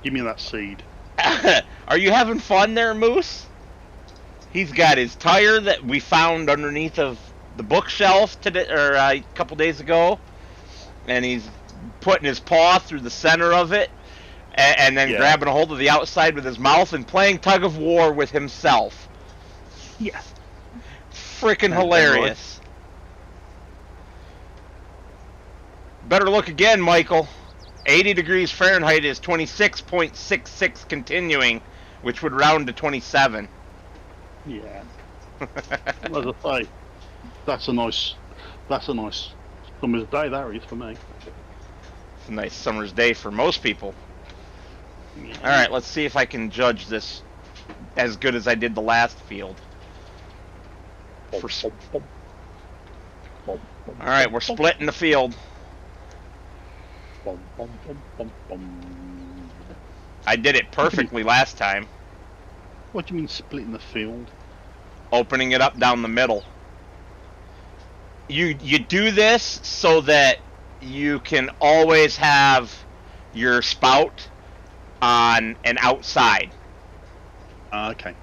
A: Give me that seed.
B: Are you having fun there, Moose? He's got his tire that we found underneath of the bookshelf today, or a couple days ago, and he's putting his paw through the center of it, and then grabbing a hold of the outside with his mouth and playing tug of war with himself.
A: Yeah.
B: Freaking hilarious. Better look again, Michael. 80 degrees Fahrenheit is 26.66 continuing, which would round to 27.
A: Yeah. As I say, that's a nice summer's day, that is for me.
B: It's a nice summer's day for most people.
A: Yeah.
B: Alright, let's see if I can judge this as good as I did the last field. Alright, we're splitting the field. I did it perfectly last time.
A: What do you mean splitting the field?
B: Opening it up down the middle. You do this so that you can always have your spout on an outside.
A: Okay.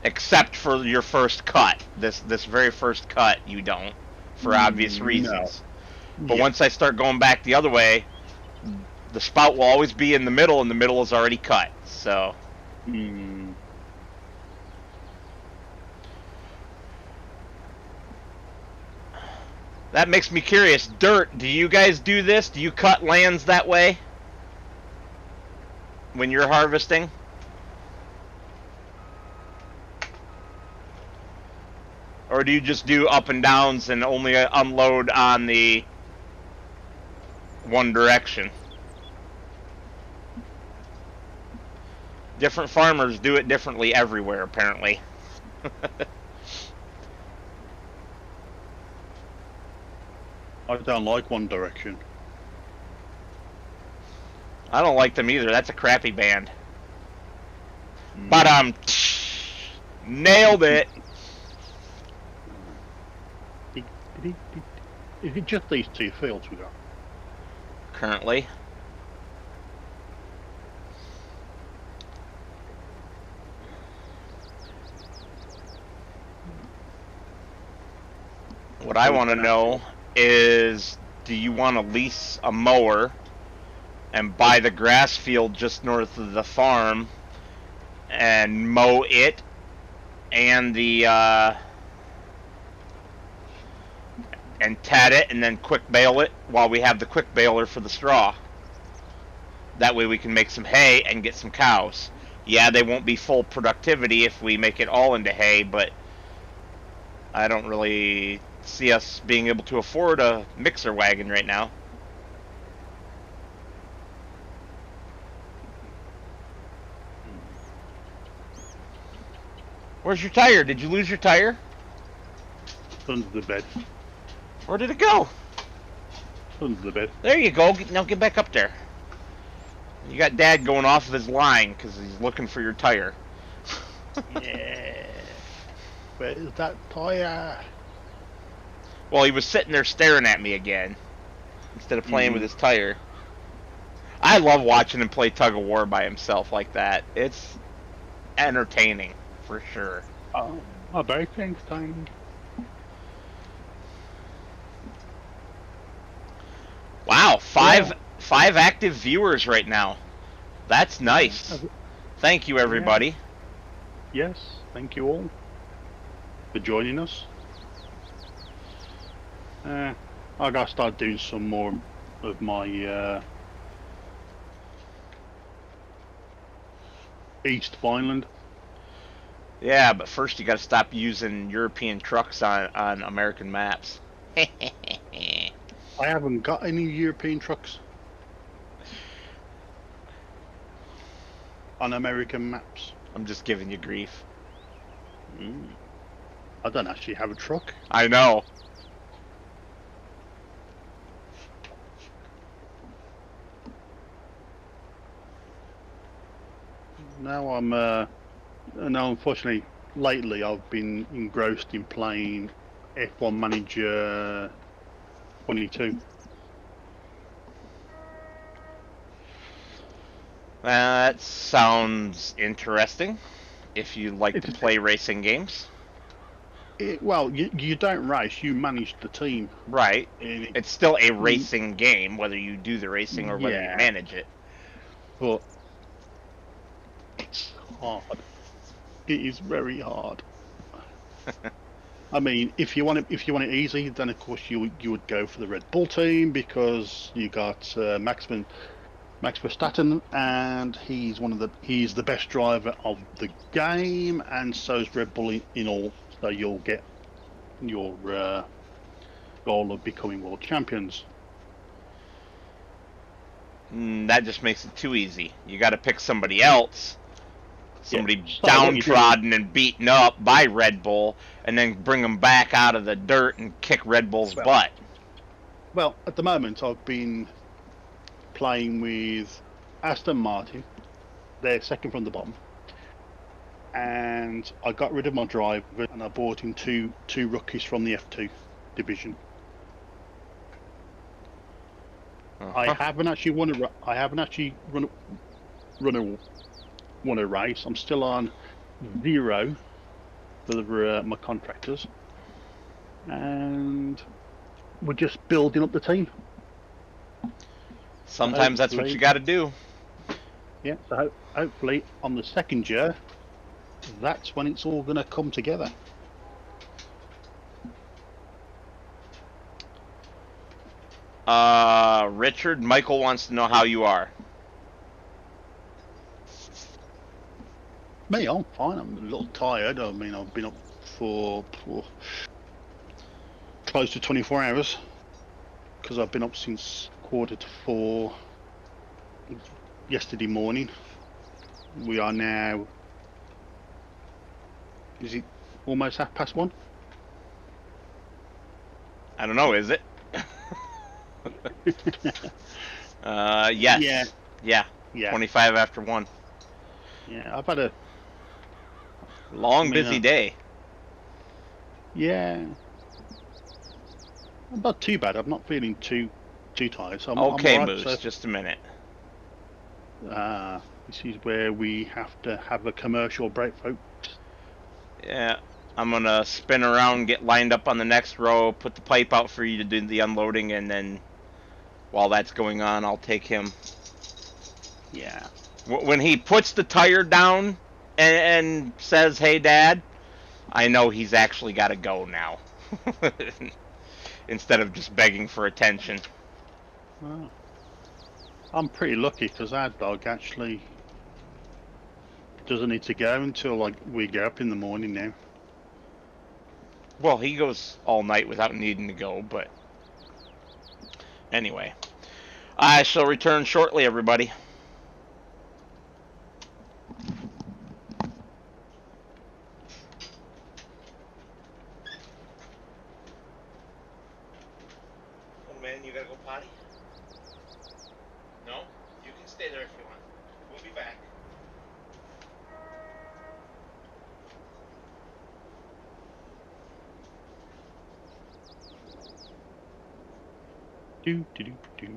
B: Except for your first cut. This very first cut you don't, for obvious reasons. No. But once I start going back the other way, the spout will always be in the middle, and the middle is already cut. So That makes me curious. Dirt, do you guys do this? Do you cut lands that way? When you're harvesting? Or do you just do up and downs and only unload on the one direction? Different farmers do it differently everywhere, apparently.
A: I don't like one direction.
B: I don't like them either. That's a crappy band. But nailed it.
A: Is it just these two fields we got?
B: Currently. What I want to know is, do you want to lease a mower and buy the grass field just north of the farm and mow it and the and tat it and then quick bale it while we have the quick baler for the straw? That way we can make some hay and get some cows. Yeah, they won't be full productivity if we make it all into hay, but I don't really see us being able to afford a mixer wagon right now. Where's your tire? Did you lose your tire?
A: Under the bed.
B: Where did it go?
A: Under the bed.
B: There you go. Now get back up there. You got Dad going off of his line because he's looking for your tire.
A: Yeah. Where is that tire?
B: Well, he was sitting there staring at me again instead of playing with his tire. I love watching him play tug of war by himself like that. It's entertaining for sure.
A: Oh, very entertaining.
B: Wow, five active viewers right now. That's nice. Thank you, everybody.
A: Yes, thank you all for joining us. I gotta start doing some more of my East Vineland.
B: Yeah, but first you gotta stop using European trucks on American maps.
A: I haven't got any European trucks on American maps.
B: I'm just giving you grief.
A: I don't actually have a truck.
B: I know.
A: Now now unfortunately, lately I've been engrossed in playing F1 Manager 22.
B: That sounds interesting. If you like to play racing games.
A: Well, you don't race, you manage the team.
B: Right. It's still a racing game, whether you do the racing or whether you manage it.
A: But it's hard. It is very hard. I mean, if you want it easy, then of course you would go for the Red Bull team because you got Max Verstappen, and he's the best driver of the game, and so is Red Bull in all. So you'll get your goal of becoming world champions.
B: That just makes it too easy. You got to pick somebody else. Somebody
A: So
B: downtrodden and beaten up by Red Bull, and then bring them back out of the dirt and kick Red Bull's butt.
A: Well, at the moment, I've been playing with Aston Martin. They're second from the bottom. And I got rid of my driver, and I bought in two rookies from the F2 division. I haven't actually won a race. I'm still on 0 for my contractors, and we're just building up the team.
B: Sometimes that's what you got to do.
A: Yeah, so hopefully on the second year, that's when it's all going to come together.
B: Richard, Michael wants to know how you are.
A: Me, I'm fine. I'm a little tired. I mean, I've been up for close to 24 hours because I've been up since 3:45 yesterday morning. We are now, is it almost 1:30?
B: I don't know, is it? Yes.
A: Yeah.
B: Yeah. 25 after 1.
A: Yeah, I've had a
B: long, busy day.
A: Yeah. Not too bad. I'm not feeling too tired. So
B: Okay,
A: I'm all right.
B: Moose,
A: So,
B: just a minute.
A: this is where we have to have a commercial break, folks.
B: Yeah, I'm gonna spin around, get lined up on the next row, put the pipe out for you to do the unloading, and then while that's going on, I'll take him.
A: Yeah.
B: When he puts the tire down and says, "Hey, Dad," I know he's actually got to go now. Instead of just begging for attention.
A: Oh. I'm pretty lucky because our dog actually doesn't need to go until like we get up in the morning now.
B: Well, he goes all night without needing to go, but anyway. I shall return shortly, everybody. Oh man, you gotta go potty? No? You can stay there if you want. We'll be back.
A: Do do do do.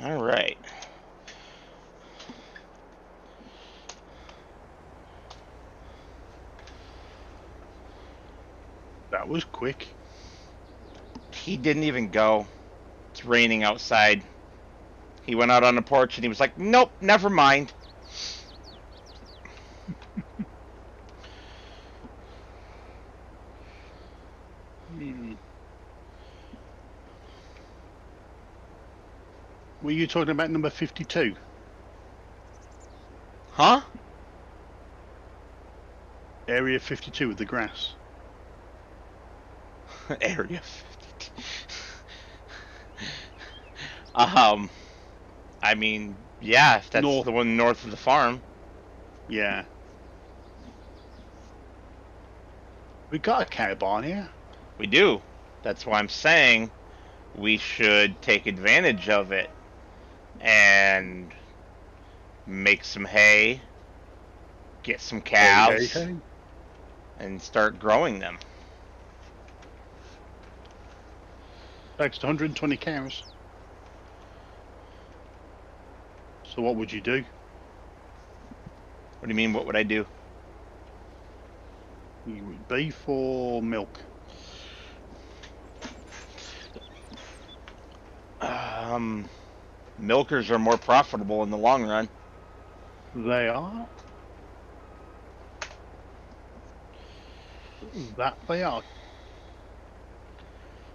B: All right.
A: That was quick.
B: He didn't even go. It's raining outside. He went out on the porch and he was like, "Nope, never mind."
A: Were you talking about number 52?
B: Huh?
A: Area 52 with the grass.
B: Area 52. I mean, Yeah, if that's
A: North.
B: the one north of the farm.
A: Yeah. We got a cow barn here.
B: We do. That's why I'm saying we should take advantage of it and make some hay, get some
A: Hey, hey,
B: calves,
A: hey.
B: and start growing them.
A: Takes 120 cows. So what would you do?
B: What do you mean, what would I do?
A: You would beef or milk?
B: Milkers are more profitable in the long run.
A: They are. That they are.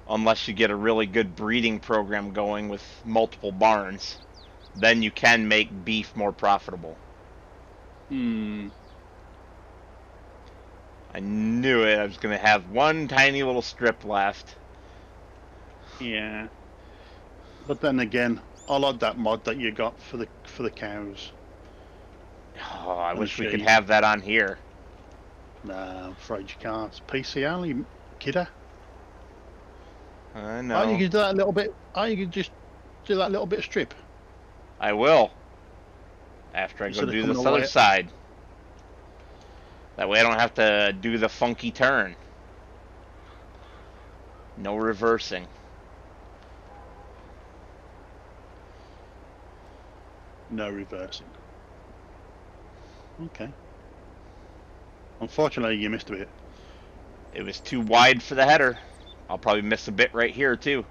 B: Unless you get a really good breeding program going with multiple barns. Then you can make beef more profitable.
A: Hmm.
B: I knew it. I was going to have one tiny little strip left.
A: Yeah. But then again, I like that mod that you got for the cows
B: Oh, I
A: and the
B: wish we could
A: sheep.
B: have that on here.
A: Nah, I'm afraid you can't. It's PC only, kidder.
B: I
A: Oh, you
B: know.
A: can do that a little bit. Oh, you can just do that little bit of strip.
B: I will. After I go
A: Instead of
B: do
A: coming
B: this
A: all the
B: other
A: way.
B: side. That way I don't have to do the funky turn. No reversing.
A: No reversing. Okay. Unfortunately, you missed a bit.
B: It was too wide for the header. I'll probably miss a bit right here too.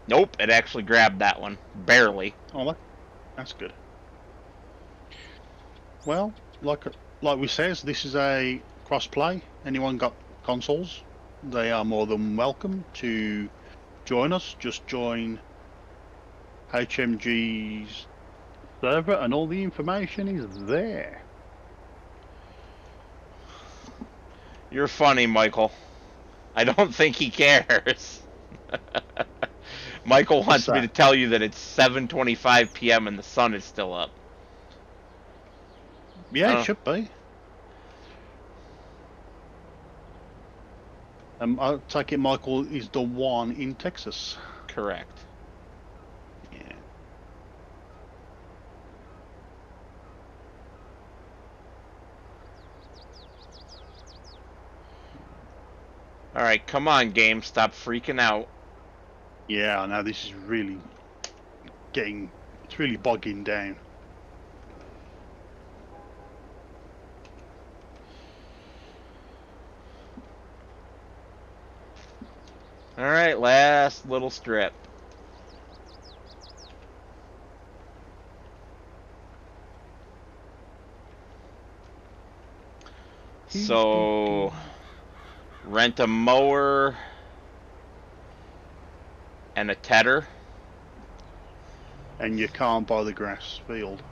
B: Nope, it actually grabbed that one. Barely.
A: Oh, that's good. Well, like we says, this is a crossplay. Anyone got consoles? They are more than welcome to join us. Just join HMG's server, and all the information is there.
B: You're funny, Michael. I don't think he cares. Michael
A: What's
B: wants me to
A: that?
B: tell you that it's 7:25 p.m. and the sun is still up.
A: Yeah, it should be. I take it Michael is the one in Texas.
B: Correct.
A: Yeah.
B: All right, come on, game. Stop freaking out.
A: Yeah, I know this is really it's really bogging down.
B: All right, last little strip. So, rent a mower and a tedder.
A: And you can't buy the grass field.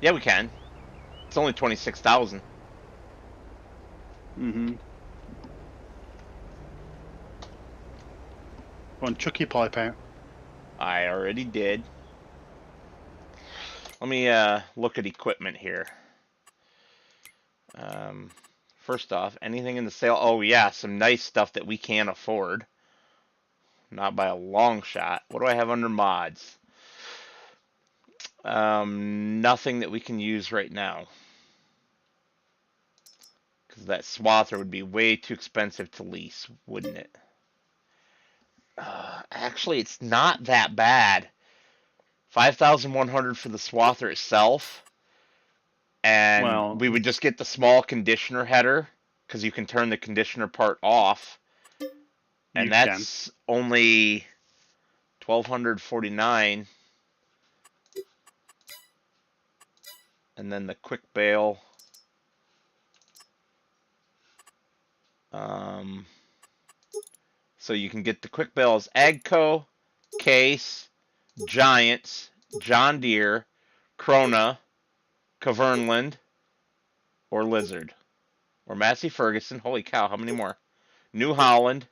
B: Yeah, we can. It's only 26,000.
A: Mm-hmm. Go on, chuck your pipe out.
B: I already did. Let me look at equipment here. First off, anything in the sale? Oh yeah, some nice stuff that we can't afford. Not by a long shot. What do I have under mods? Nothing that we can use right now. Because that swather would be way too expensive to lease, wouldn't it? Actually, it's not that bad. 5,100 for the swather itself. And
A: Well,
B: we would just get the small conditioner header, because you can turn the conditioner part off.
A: you
B: And
A: can.
B: that's only 1,249. And then the quick bale. So you can get the quick bales Agco, Case, Giants, John Deere, Krona, Cavernland, or Lizard. Or Massey Ferguson. Holy cow, how many more? New Holland,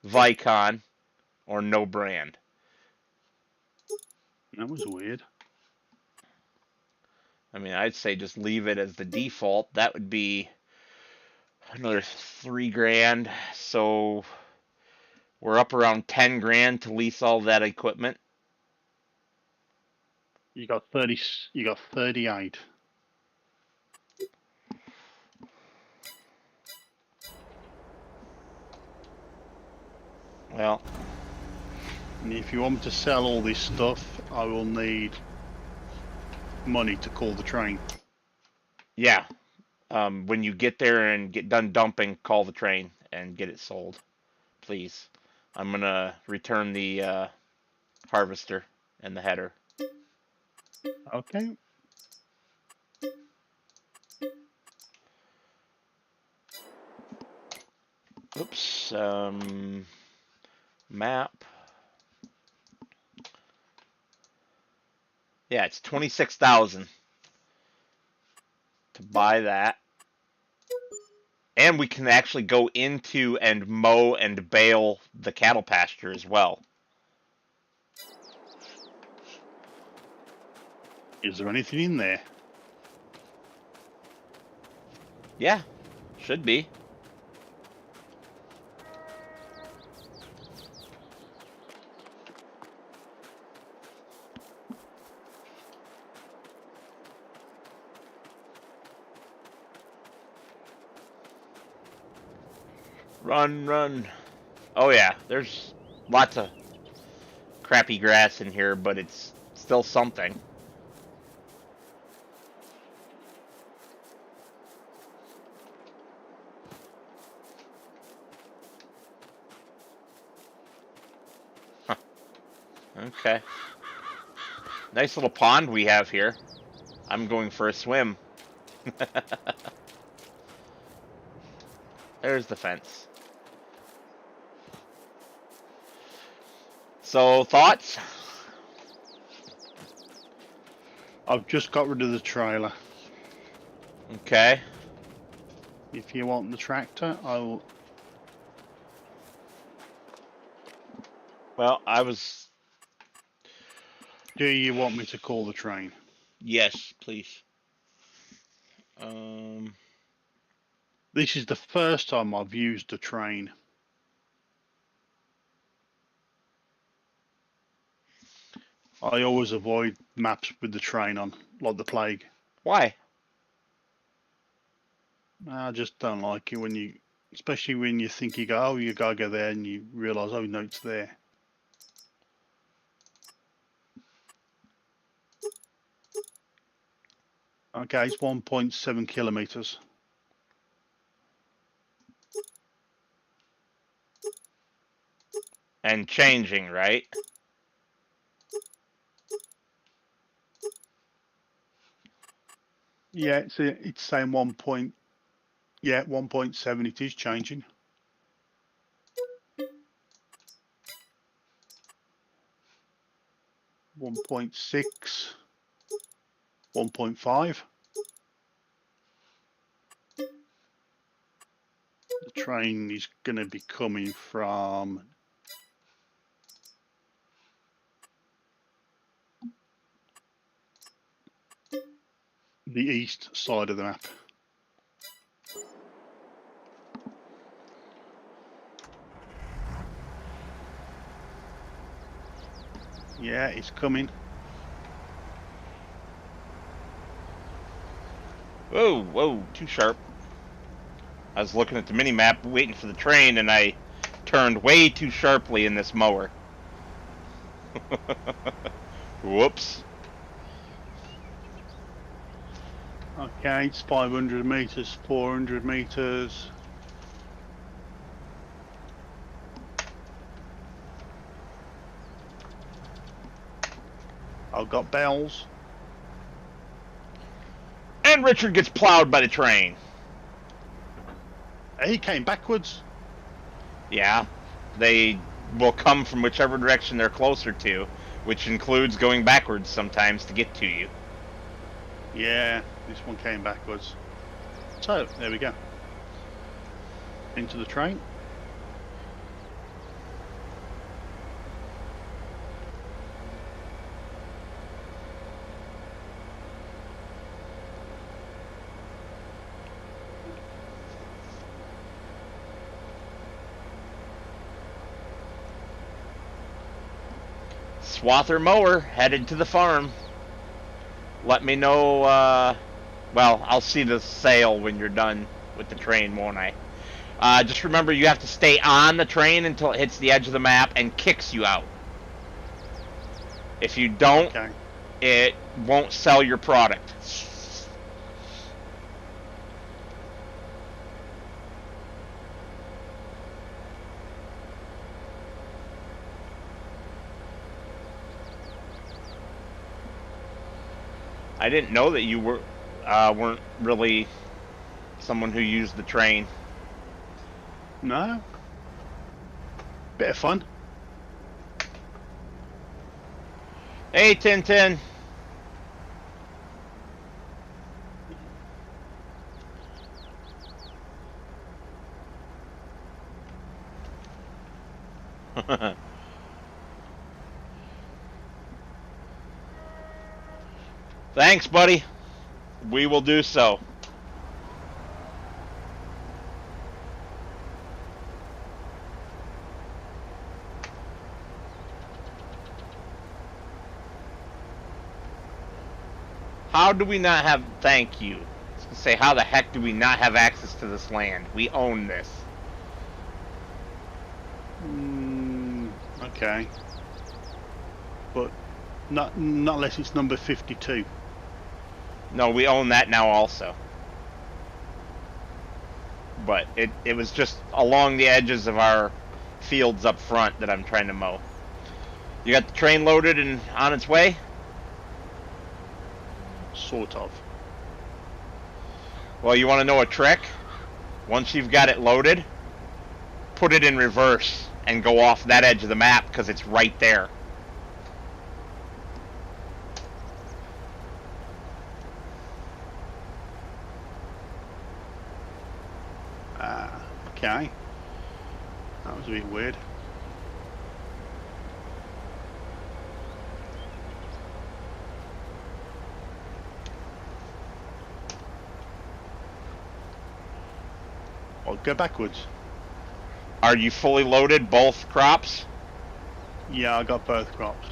B: Vicon, or no brand.
A: That was weird.
B: I mean, I'd say just leave it as the default. That would be another 3 grand. So we're up around 10 grand to lease all that equipment.
A: You got 30. You got 38.
B: Well,
A: And if you want me to sell all this stuff, I will need money to call the train.
B: yeah. When you get there and get done dumping, call the train and get it sold, please. I'm gonna return the harvester and the header.
A: Okay.
B: Oops. Map. Yeah, it's 26,000 to buy that. And we can actually go into and mow and bale the cattle pasture as well.
A: Is there anything in there?
B: Yeah, should be. Run, run. Oh yeah, there's lots of crappy grass in here, but it's still something. Huh. Okay. Nice little pond we have here. I'm going for a swim. There's the fence. So, thoughts?
A: I've just got rid of the trailer.
B: Okay.
A: If you want the tractor, I will.
B: Well, I was...
A: Do you want me to call the train?
B: Yes, please.
A: This is the first time I've used a train. I always avoid maps with the train on, like the plague.
B: Why?
A: I just don't like it when you, especially when you think you go, oh, you gotta go there, and you realise, oh no, it's there. Okay, it's 1.7 kilometers.
B: And changing, right?
A: Yeah, it's saying 1.7. It is changing. 1.6, 1.5. The train is going to be coming from the east side of the map. Yeah, it's coming.
B: Whoa, whoa, too sharp. I was looking at the mini-map waiting for the train, and I turned way too sharply in this mower. Whoops.
A: Okay, it's 500 meters, 400 meters. I've got bells.
B: And Richard gets plowed by the train.
A: He came backwards.
B: Yeah, they will come from whichever direction they're closer to, which includes going backwards sometimes to get to you.
A: Yeah, this one came backwards. So, there we go. Into the train.
B: Swather mower headed to the farm. Let me know, well, I'll see the sail when you're done with the train, won't I? Just remember you have to stay on the train until it hits the edge of the map and kicks you out. If you don't,
A: Okay.
B: it won't sell your product. I didn't know that you weren't really someone who used the train.
A: No. Bit of fun.
B: Hey, Tintin. Thanks, buddy. We will do so. How do we not have... Thank you. I was gonna say, how the heck do we not have access to this land? We own this.
A: Okay. But not unless it's number 52.
B: No, we own that now also. But it was just along the edges of our fields up front that I'm trying to mow. You got the train loaded and on its way?
A: Sort of.
B: Well, you want to know a trick? Once you've got it loaded, put it in reverse and go off that edge of the map because it's right there.
A: Okay. That was a bit weird. I'll go backwards.
B: Are you fully loaded, both crops?
A: Yeah, I got both crops.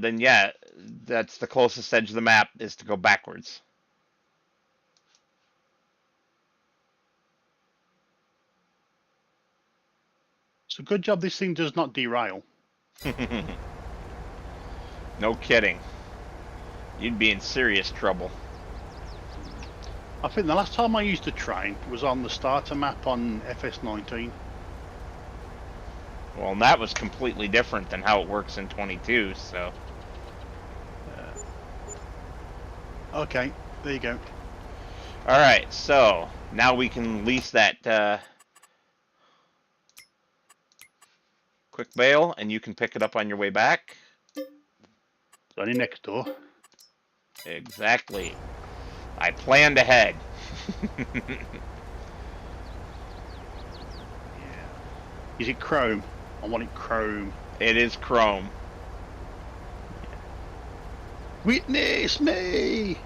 B: Then yeah, that's the closest edge of the map is to go backwards.
A: It's a good job this thing does not derail.
B: No kidding. You'd be in serious trouble.
A: I think the last time I used a train was on the starter map on FS19.
B: Well, and that was completely different than how it works in 22, so...
A: Okay, there you go.
B: Alright, so, now we can lease that, quick bale, and you can pick it up on your way back.
A: It's only next door.
B: Exactly. I planned ahead.
A: Yeah. Is it chrome? I want it chrome.
B: It is chrome.
A: Witness me!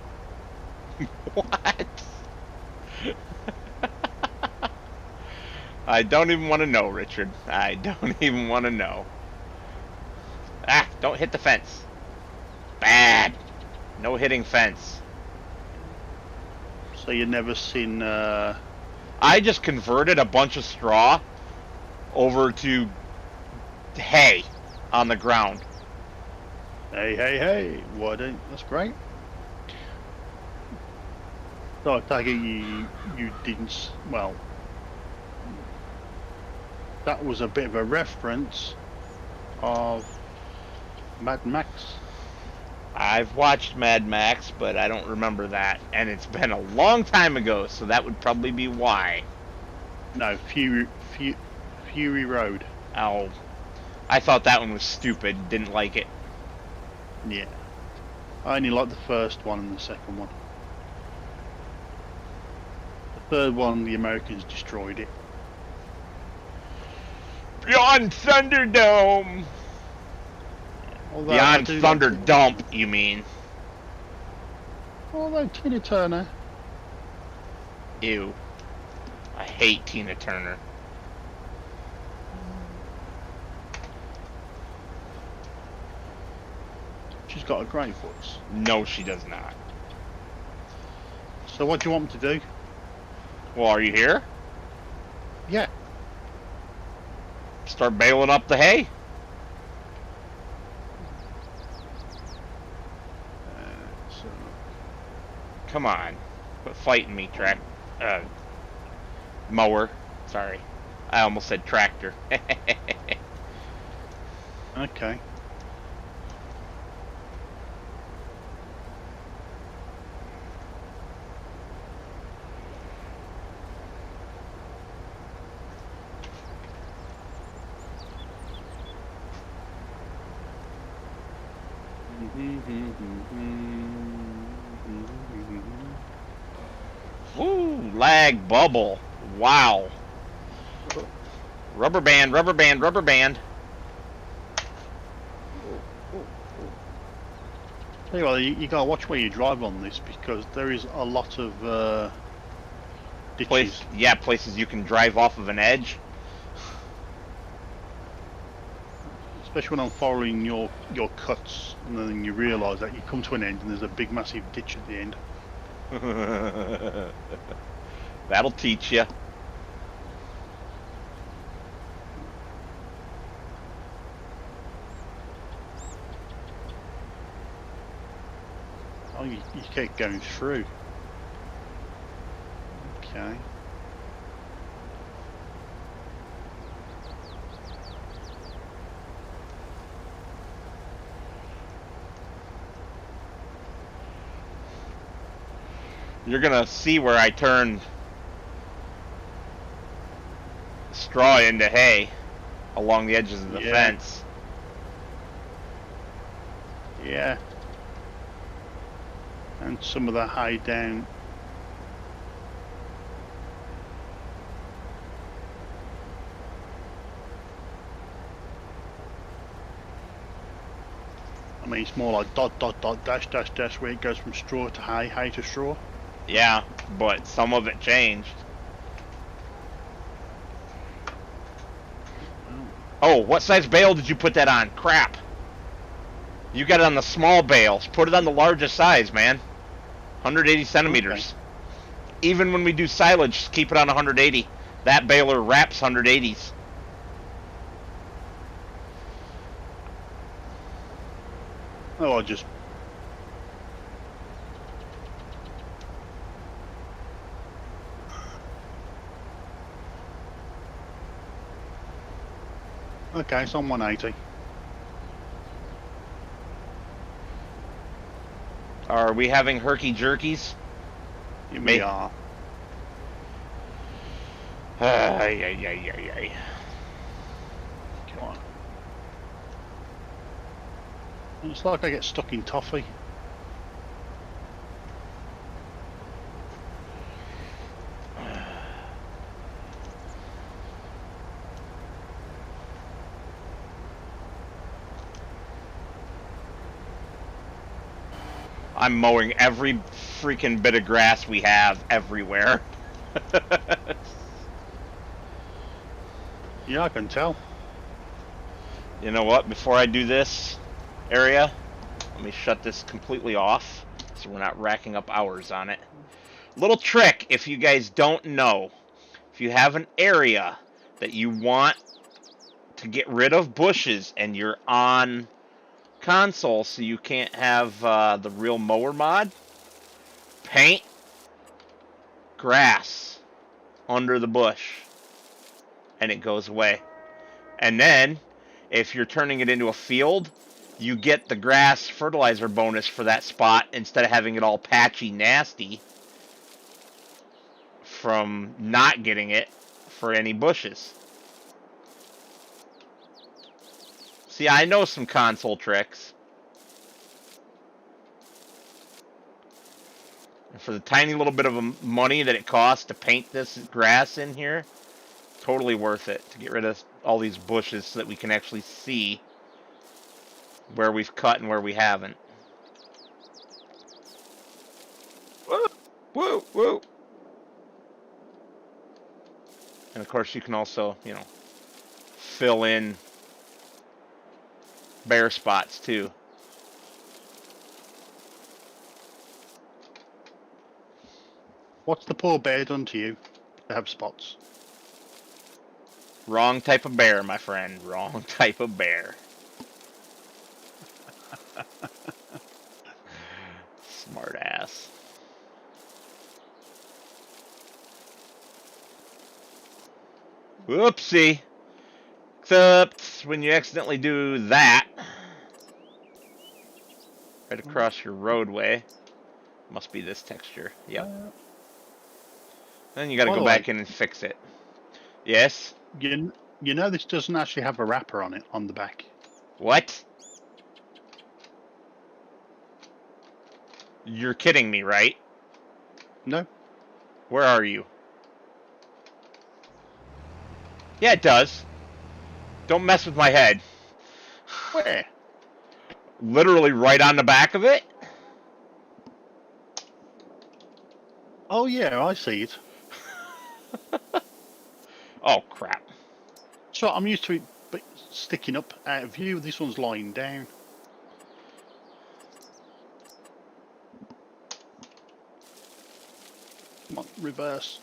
B: What? I don't even want to know, Richard. I don't even want to know. Ah, don't hit the fence. Bad. No hitting fence.
A: So you've never seen...
B: I just converted a bunch of straw over to hay on the ground.
A: Hey, why don't... That's great. So I take it you didn't... Well... That was a bit of a reference of Mad Max.
B: I've watched Mad Max, but I don't remember that. And it's been a long time ago, so that would probably be why.
A: No, Fury Road.
B: Oh, I thought that one was stupid. Didn't like it.
A: Yeah. I only liked the first one and the second one. The third one, the Americans destroyed it.
B: Beyond Thunderdome!
A: Although
B: Beyond Thunderdump, you mean?
A: Although Tina Turner.
B: Ew. I hate Tina Turner.
A: She's got a great voice.
B: No, she does not.
A: So what do you want me to do?
B: Well, are you here?
A: Yeah.
B: Start baling up the hay.
A: So
B: Come on. Quit fighting me, mower. Sorry. I almost said tractor.
A: okay.
B: Woo, lag bubble. Wow. Rubber band, rubber band, rubber band.
A: Tell you what, you gotta watch where you drive on this because there is a lot of ditches.
B: Places you can drive off of an edge.
A: Especially when I'm following your cuts, and then you realise that you come to an end and there's a big massive ditch at the end.
B: That'll teach you.
A: Oh, you keep going through. Okay.
B: You're gonna see where I turn straw into hay along the edges of the fence.
A: Yeah. And some of the hay down. I mean, it's more like dot dot dot dash dash dash where it goes from straw to hay, hay to straw.
B: Yeah, but some of it changed. Oh, what size bale did you put that on? Crap. You got it on the small bales. Put it on the largest size, man. 180 centimeters. Okay. Even when we do silage, keep it on 180. That baler wraps 180s.
A: Oh, I just... Okay, it's on 180.
B: Are we having herky-jerkies?
A: We are.
B: Ay.
A: Come on. It's like I get stuck in toffee.
B: I'm mowing every freaking bit of grass we have everywhere.
A: Yeah, I can tell.
B: You know what? Before I do this area, let me shut this completely off so we're not racking up hours on it. Little trick, if you guys don't know, if you have an area that you want to get rid of bushes and you're on console so you can't have the real mower mod, paint grass under the bush and it goes away. And then if you're turning it into a field, you get the grass fertilizer bonus for that spot instead of having it all patchy nasty from not getting it for any bushes. See, I know some console tricks. And for the tiny little bit of money that it costs to paint this grass in here, totally worth it to get rid of all these bushes so that we can actually see where we've cut and where we haven't. Woo! Woo! Woo! And of course you can also, you know, fill in bare spots too.
A: What's the poor bear done to you to have spots?
B: Wrong type of bear, my friend. Wrong type of bear. Smart ass. Whoopsie. Except when you accidentally do that right across your roadway. Must be this texture. Yep. Then you gotta
A: By
B: go
A: the
B: back
A: way,
B: in and fix it. Yes?
A: you know this doesn't actually have a wrapper on it on the back.
B: What? You're kidding me, right?
A: No.
B: Where are you? Yeah, it does. Don't mess with my head.
A: Where?
B: Literally right on the back of it?
A: Oh yeah, I see it.
B: Oh, crap.
A: So I'm used to it sticking up out of view. This one's lying down. Come on, reverse.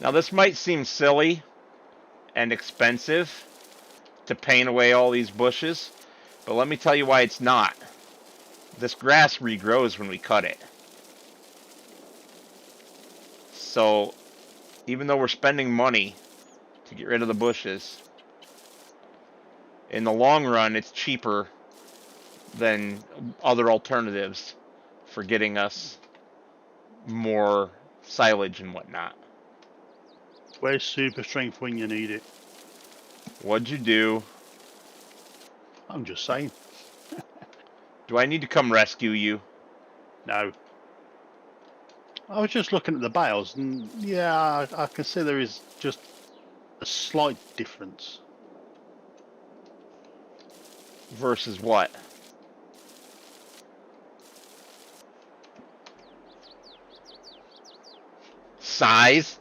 B: Now, this might seem silly and expensive to paint away all these bushes, but let me tell you why it's not. This grass regrows when we cut it. So, even though we're spending money to get rid of the bushes, in the long run, it's cheaper than other alternatives for getting us more silage and whatnot.
A: Where's super strength when you need it?
B: What'd you do?
A: I'm just saying.
B: Do I need to come rescue you?
A: No. I was just looking at the bales, and yeah, I can see there is just a slight difference.
B: Versus what? Size?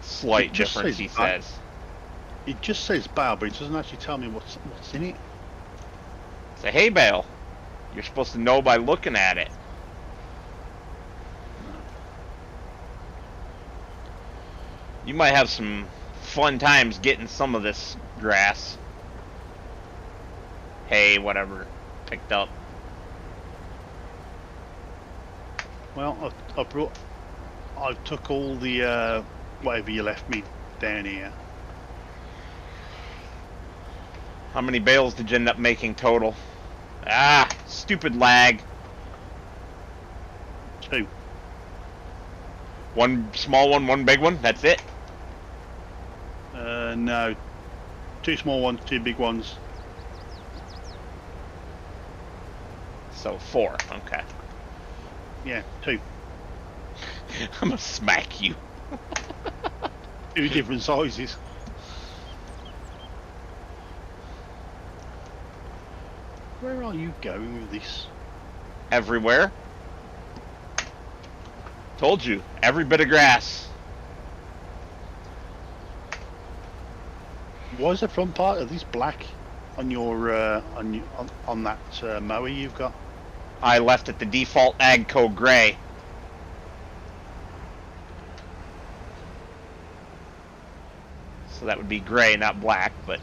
B: Slight difference, he says.
A: It just says bale, but it doesn't actually tell me what's in it.
B: It's a hay bale. You're supposed to know by looking at it. You might have some fun times getting some of this grass. Hay, whatever, picked up.
A: Well, I took all the whatever you left me down here.
B: How many bales did you end up making total? Ah, stupid lag.
A: 2.
B: One small one, one big one, that's it?
A: No. 2 small ones, 2 big ones.
B: So 4, okay.
A: Yeah, 2.
B: I'm gonna smack you.
A: 2 different sizes. Where are you going with this?
B: Everywhere. Told you, every bit of grass.
A: Why is the front part of this black on your on that mower you've got?
B: I left it the default Agco gray. So that would be gray, not black, but...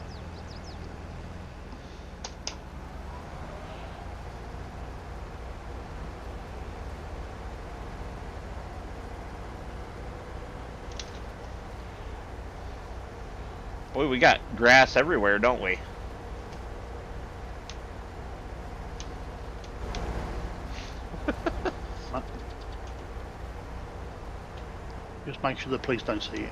B: Boy, we got grass everywhere, don't we?
A: Just make sure the police don't see it.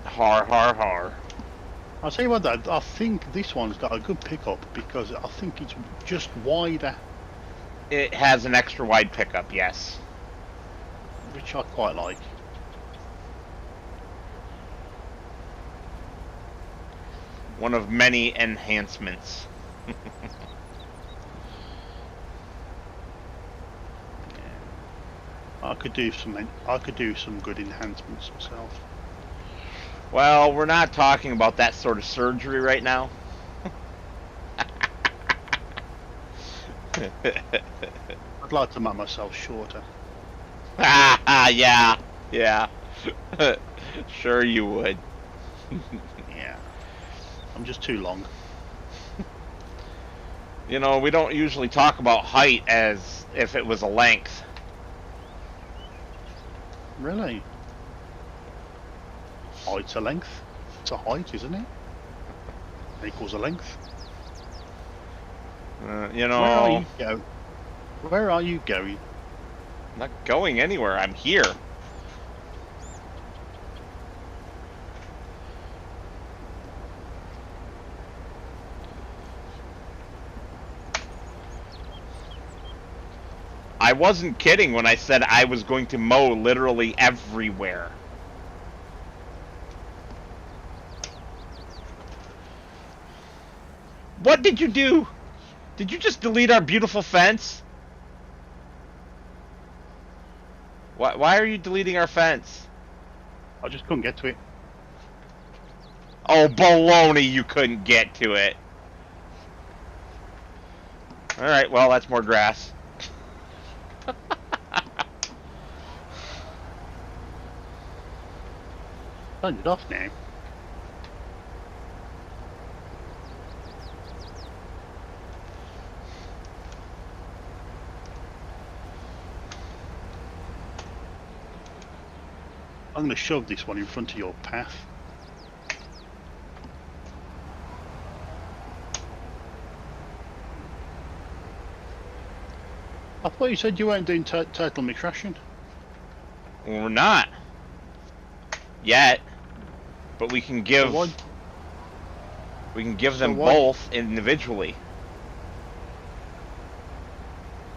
B: Har, har, har.
A: I'll tell you what, though, I think this one's got a good pickup because I think it's just wider,
B: It has an extra wide pickup, yes.
A: which I quite like.
B: One of many enhancements.
A: I could do some. I could do some good enhancements myself.
B: Well, we're not talking about that sort of surgery right now.
A: I'd like to make myself shorter.
B: Yeah, yeah. Sure you would.
A: Yeah, I'm just too long.
B: You know, we don't usually talk about height as if it was a length.
A: Really? Height's a length. It's a height, isn't it? Equals a length.
B: You know.
A: Where are you going? Where are you going?
B: I'm not going anywhere. I'm here. I wasn't kidding when I said I was going to mow literally everywhere. What did you do? Did you just delete our beautiful fence? Why are you deleting our fence?
A: I just couldn't get to it.
B: Oh, baloney, you couldn't get to it. Alright, well, that's more grass.
A: Turned it off now. I'm going to shove this one in front of your path. I thought you said you weren't doing total mix ration.
B: Well, we're not. Yet. But we can give...
A: So
B: we can give them both individually.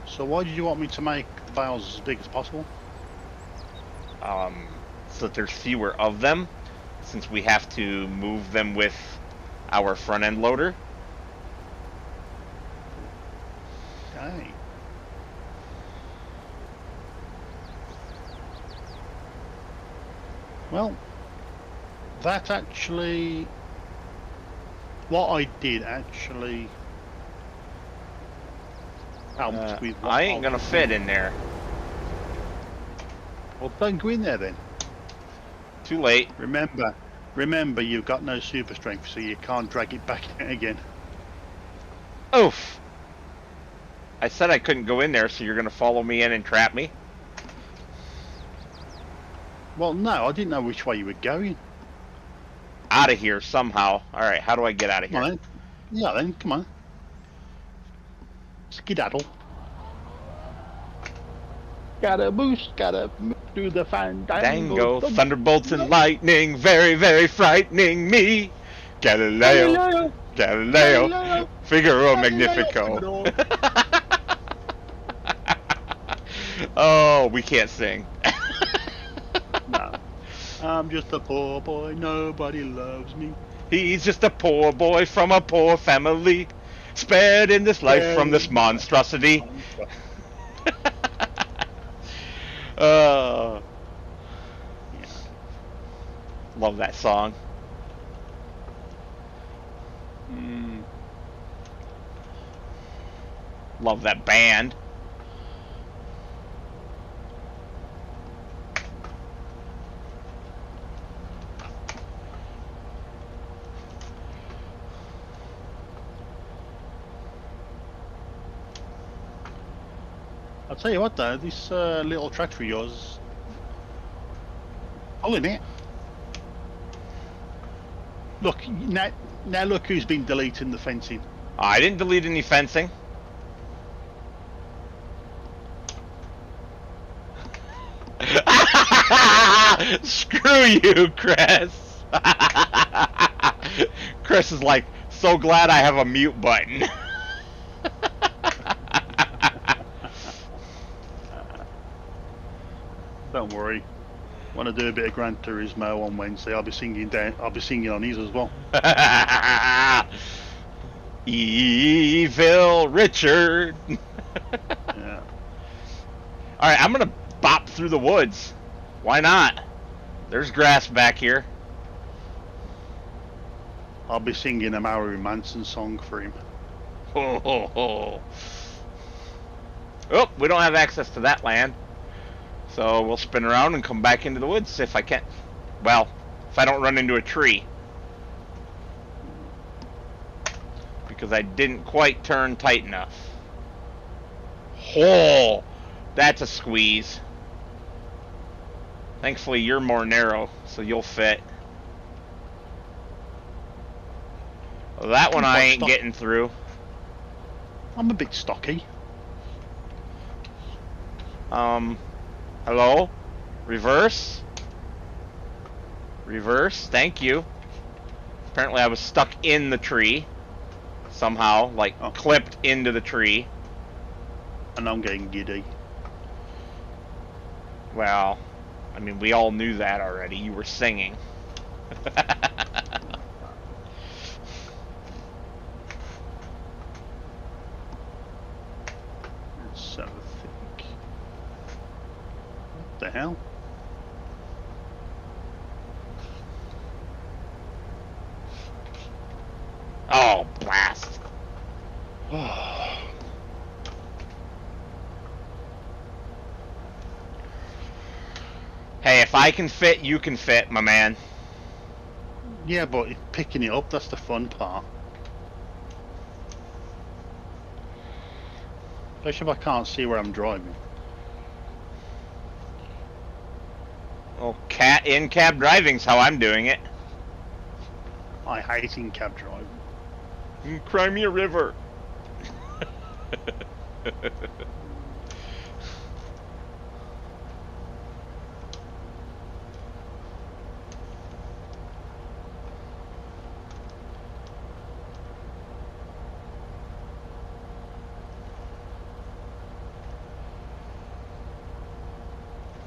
A: So why did you want me to make bales as big as possible?
B: So that there's fewer of them, since we have to move them with our front end loader.
A: Okay. Well, that actually, what I did actually helped with what
B: I ain't gonna fit in there.
A: Well, don't go in there then.
B: Too late.
A: Remember, you've got no super strength, so you can't drag it back in again.
B: Oof. I said I couldn't go in there, so you're gonna follow me in and trap me?
A: Well, no, I didn't know which way you were going.
B: Out of here somehow. Alright, how do I get out of here?
A: Come on, then. Yeah, then, come on. Skedaddle. Gotta boost, gotta do the
B: fandango. Thunderbolts and lightning, very, very frightening me. Galileo, Galileo, Figaro Magnifico. Oh, we can't sing.
A: No. I'm just a poor boy, nobody loves me.
B: He's just a poor boy from a poor family, spared in this life from this monstrosity. Yeah. Love that song. Love that band.
A: I'll tell you what though, this little tractor of yours, pulling it. Look, now look who's been deleting the fencing.
B: I didn't delete any fencing. Screw you, Chris. Chris is like, so glad I have a mute button.
A: Don't worry. Want to do a bit of Gran Turismo on Wednesday? I'll be singing on his as well.
B: Evil Richard.
A: Yeah.
B: All right, I'm gonna bop through the woods. Why not? There's grass back here.
A: I'll be singing a Marilyn Manson song for him.
B: Ho, ho, ho. Oh, we don't have access to that land. So we'll spin around and come back into the woods if I can. Well, if I don't run into a tree. Because I didn't quite turn tight enough. Oh, that's a squeeze. Thankfully, you're more narrow, so you'll fit. Well, that one I ain't getting through.
A: I'm a bit stocky.
B: Hello? Reverse? Reverse, thank you. Apparently I was stuck in the tree. Somehow, like, clipped into the tree.
A: And I'm getting giddy.
B: Well, I mean, we all knew that already. You were singing.
A: So thick. What the hell?
B: Oh, blast. Hey, if I can fit, you can fit, my man.
A: Yeah, but picking it up, that's the fun part. Especially if I can't see where I'm driving.
B: Well, in-cab driving's how I'm doing it.
A: I hate in-cab driving.
B: Cry me a river.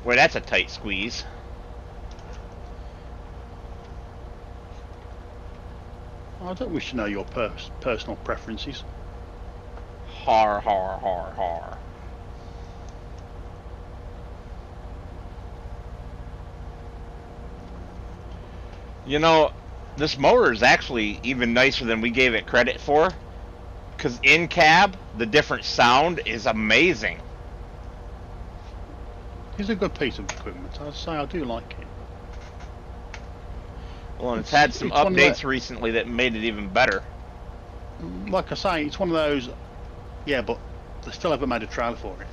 B: Boy, that's a tight squeeze.
A: I don't wish to know your personal preferences.
B: Har, har, har, har. You know, this motor is actually even nicer than we gave it credit for. Because in cab, the different sound is amazing.
A: It's a good piece of equipment. I'd say I do like it.
B: Well, and it's had some updates recently that made it even better.
A: Like I say, it's one of those. Yeah, but they still haven't made a trailer for it.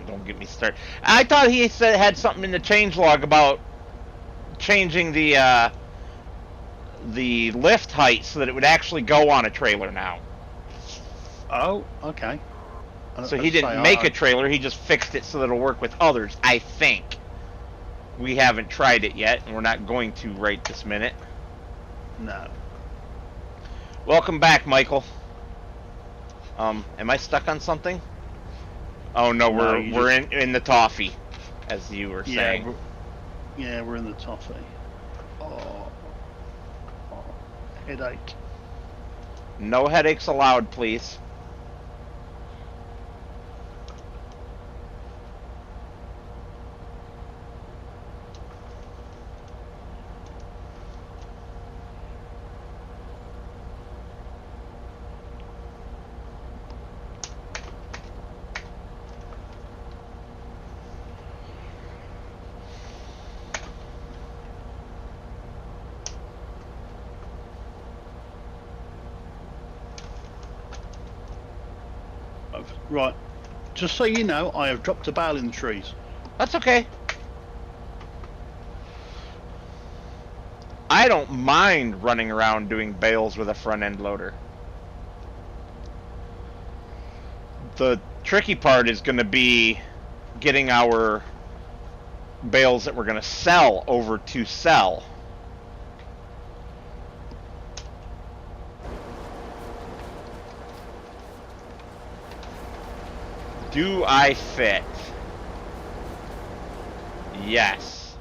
B: Don't get me started. I thought he said it had something in the changelog about changing the lift height so that it would actually go on a trailer now.
A: Oh, okay.
B: So he didn't make a trailer, he just fixed it so that it'll work with others, I think. We haven't tried it yet, and we're not going to right this minute.
A: No.
B: Welcome back, Michael. Am I stuck on something? Oh no, we're in the toffee, as you were saying.
A: We're in the toffee. Oh, headache.
B: No headaches allowed, please.
A: Right, just so you know, I have dropped a bale in the trees.
B: That's okay. I don't mind running around doing bales with a front end loader. The tricky part is going to be getting our bales that we're going to sell over to sell. Do I fit? Yes.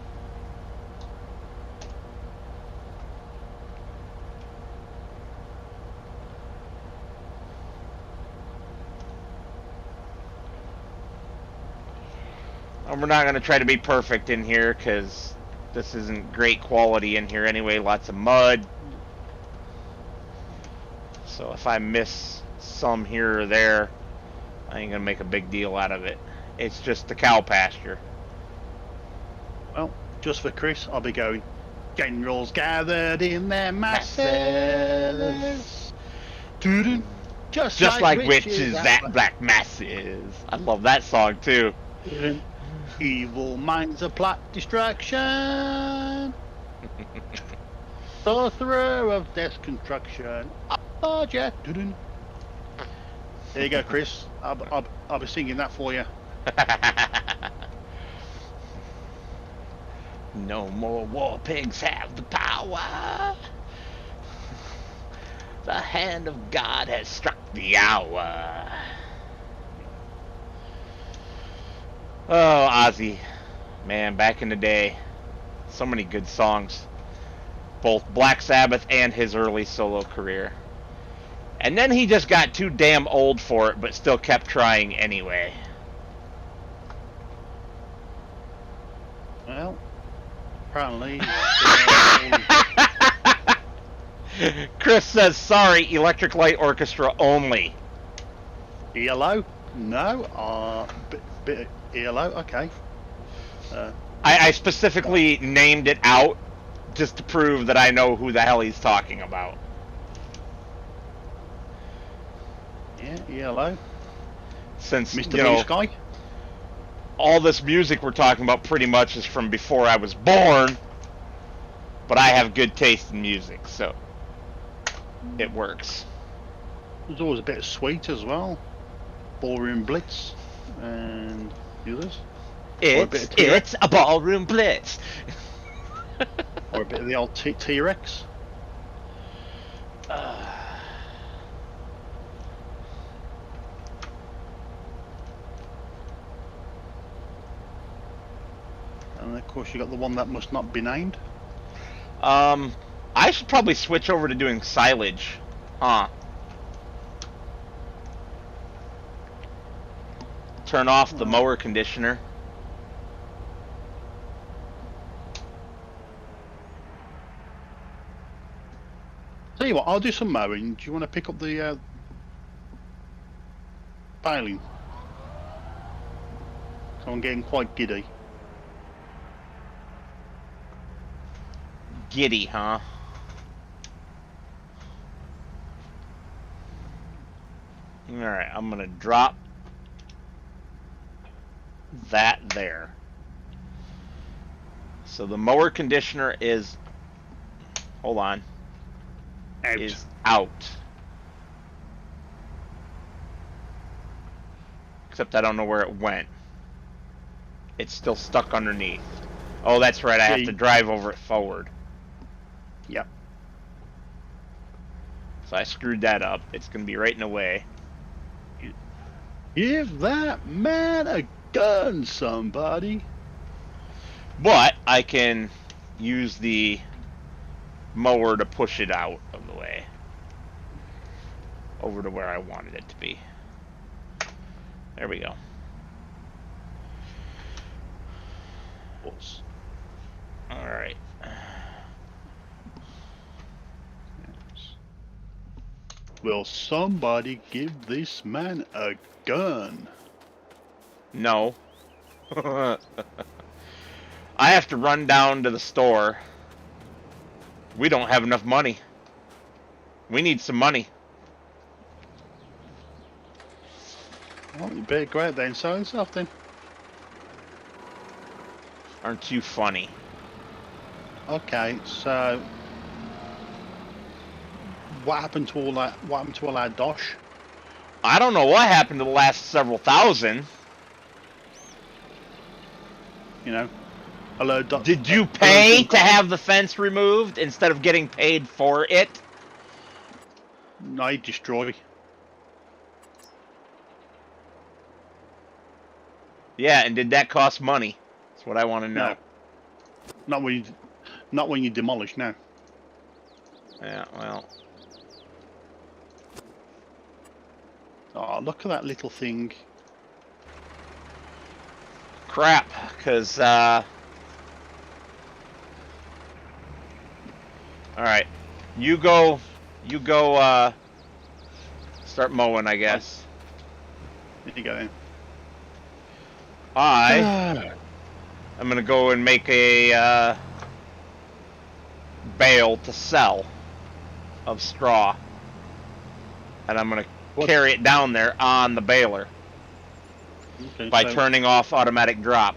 B: And we're not going to try to be perfect in here, because this isn't great quality in here anyway. Lots of mud. So if I miss some here or there, I ain't going to make a big deal out of it. It's just the cow pasture.
A: Well, just for Chris, I'll be going. Generals gathered in their masses. Just
B: like witches that black masses. I love that song too.
A: Evil minds of plot destruction. Sorcerer of death construction. Oh, yeah. There you go, Chris. I'll be singing that for you.
B: No more war pigs have the power. The hand of God has struck the hour. Oh, Ozzy. Man, back in the day, so many good songs. Both Black Sabbath and his early solo career. And then he just got too damn old for it, but still kept trying anyway.
A: Well, apparently...
B: Chris says, sorry, Electric Light Orchestra only.
A: ELO? No. Bit ELO? Okay.
B: I specifically named it out just to prove that I know who the hell he's talking about.
A: Yeah, ELO.
B: Since,
A: Mr.
B: you know,
A: Blue Sky?
B: all this music we're talking about pretty much is from before I was born, but I have good taste in music, so it works.
A: There's always a bit of Sweet as well. Ballroom Blitz and the others.
B: It's a ballroom blitz.
A: Or a bit of the old T-Rex. And of course you got the one that must not be named.
B: I should probably switch over to doing silage. Huh. Turn off the mower conditioner.
A: Tell you what, I'll do some mowing. Do you want to pick up the baling? So I'm getting quite giddy.
B: Giddy, huh? Alright, I'm gonna drop that there. So the mower conditioner is, hold on,
A: Out.
B: is out. Except I don't know where it went. It's still stuck underneath. Oh, that's right, I have to drive over it forward.
A: Yep.
B: So I screwed that up. It's gonna be right in the way.
A: Give that man a gun, somebody.
B: But I can use the mower to push it out of the way. Over to where I wanted it to be. There we go. Alright.
A: Will somebody give this man a gun?
B: No. I have to run down to the store. We don't have enough money. We need some money.
A: Well, you better go out there and sell yourself then.
B: Aren't you funny?
A: Okay, so what happened to all that? What happened to all our dosh?
B: I don't know what happened to the last several thousand.
A: You know, hello.
B: Did you pay to have the fence removed instead of getting paid for it?
A: No, destroy.
B: Yeah, and did that cost money? That's what I want to know.
A: No. Not when you demolish now.
B: Yeah, well.
A: Oh, look at that little thing.
B: crap, because, alright. You go, start mowing, I guess.
A: There you go then.
B: I'm gonna go and make a, bale to sell of straw. And I'm gonna carry it down there on the baler.
A: Okay,
B: by
A: so,
B: turning off automatic drop.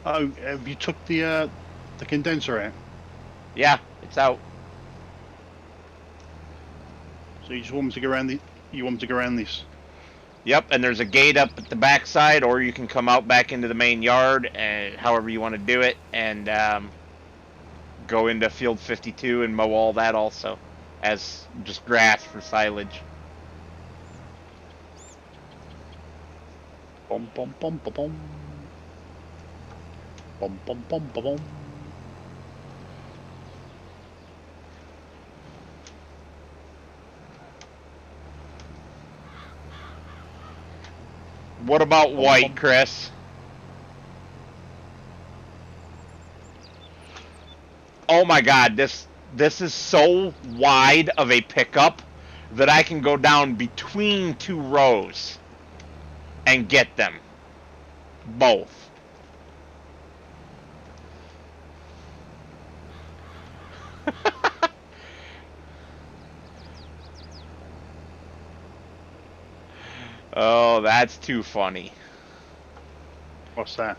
A: oh, have you took the condenser out?
B: Yeah, it's out.
A: So you just want me to go around you want me to go around this?
B: Yep, and there's a gate up at the backside, or you can come out back into the main yard, and however you want to do it, and go into field 52 and mow all that also, as just grass for silage.
A: Bum bum bum bum bum. Bum bum bum bum bum.
B: What about white, Chris? Oh my God, this is so wide of a pickup that I can go down between two rows and get them both. Oh, that's too funny.
A: What's that?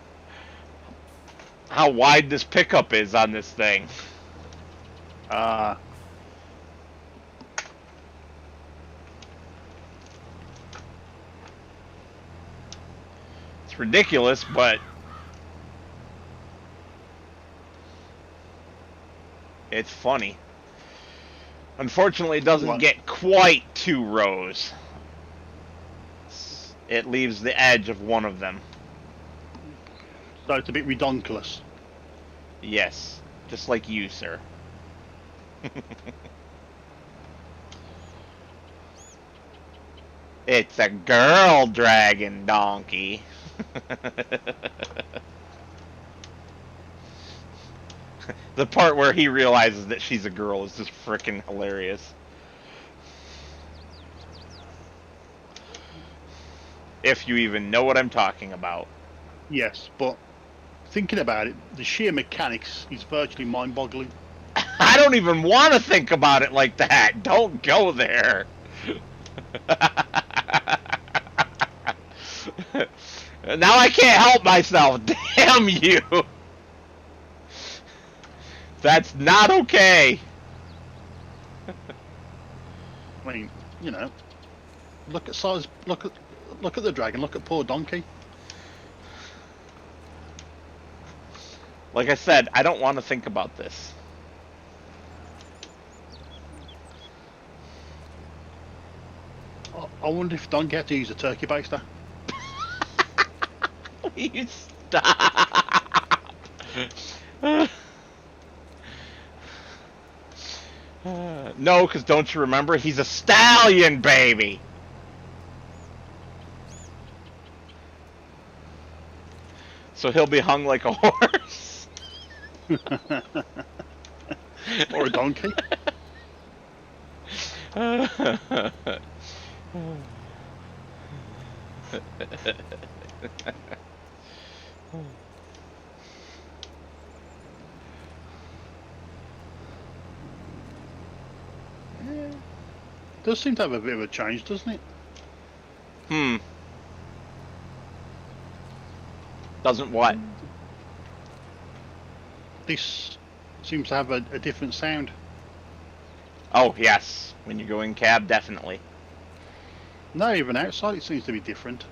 B: How wide this pickup is on this thing. It's ridiculous, but it's funny. Unfortunately, it doesn't get quite 2 rows. It leaves the edge of one of them.
A: So it's a bit redonkulous.
B: Yes, just like you, sir. It's a girl dragon donkey. The part where he realizes that she's a girl is just frickin' hilarious. If you even know what I'm talking about.
A: Yes, but thinking about it, the sheer mechanics is virtually mind-boggling.
B: I don't even want to think about it like that. Don't go there. Now I can't help myself. Damn you. That's not okay.
A: I mean, you know, look at size. Look at the dragon. Look at poor donkey.
B: Like I said, I don't want to think about this.
A: I wonder if Donkey had to use a turkey baster.
B: Please stop. No, because don't you remember? He's a stallion, baby. So he'll be hung like a horse.
A: Or a donkey. Does seem to have a bit of a change, doesn't it?
B: Doesn't what?
A: This seems to have a different sound.
B: Oh, yes. When you go in cab, definitely.
A: No, even outside it seems to be different.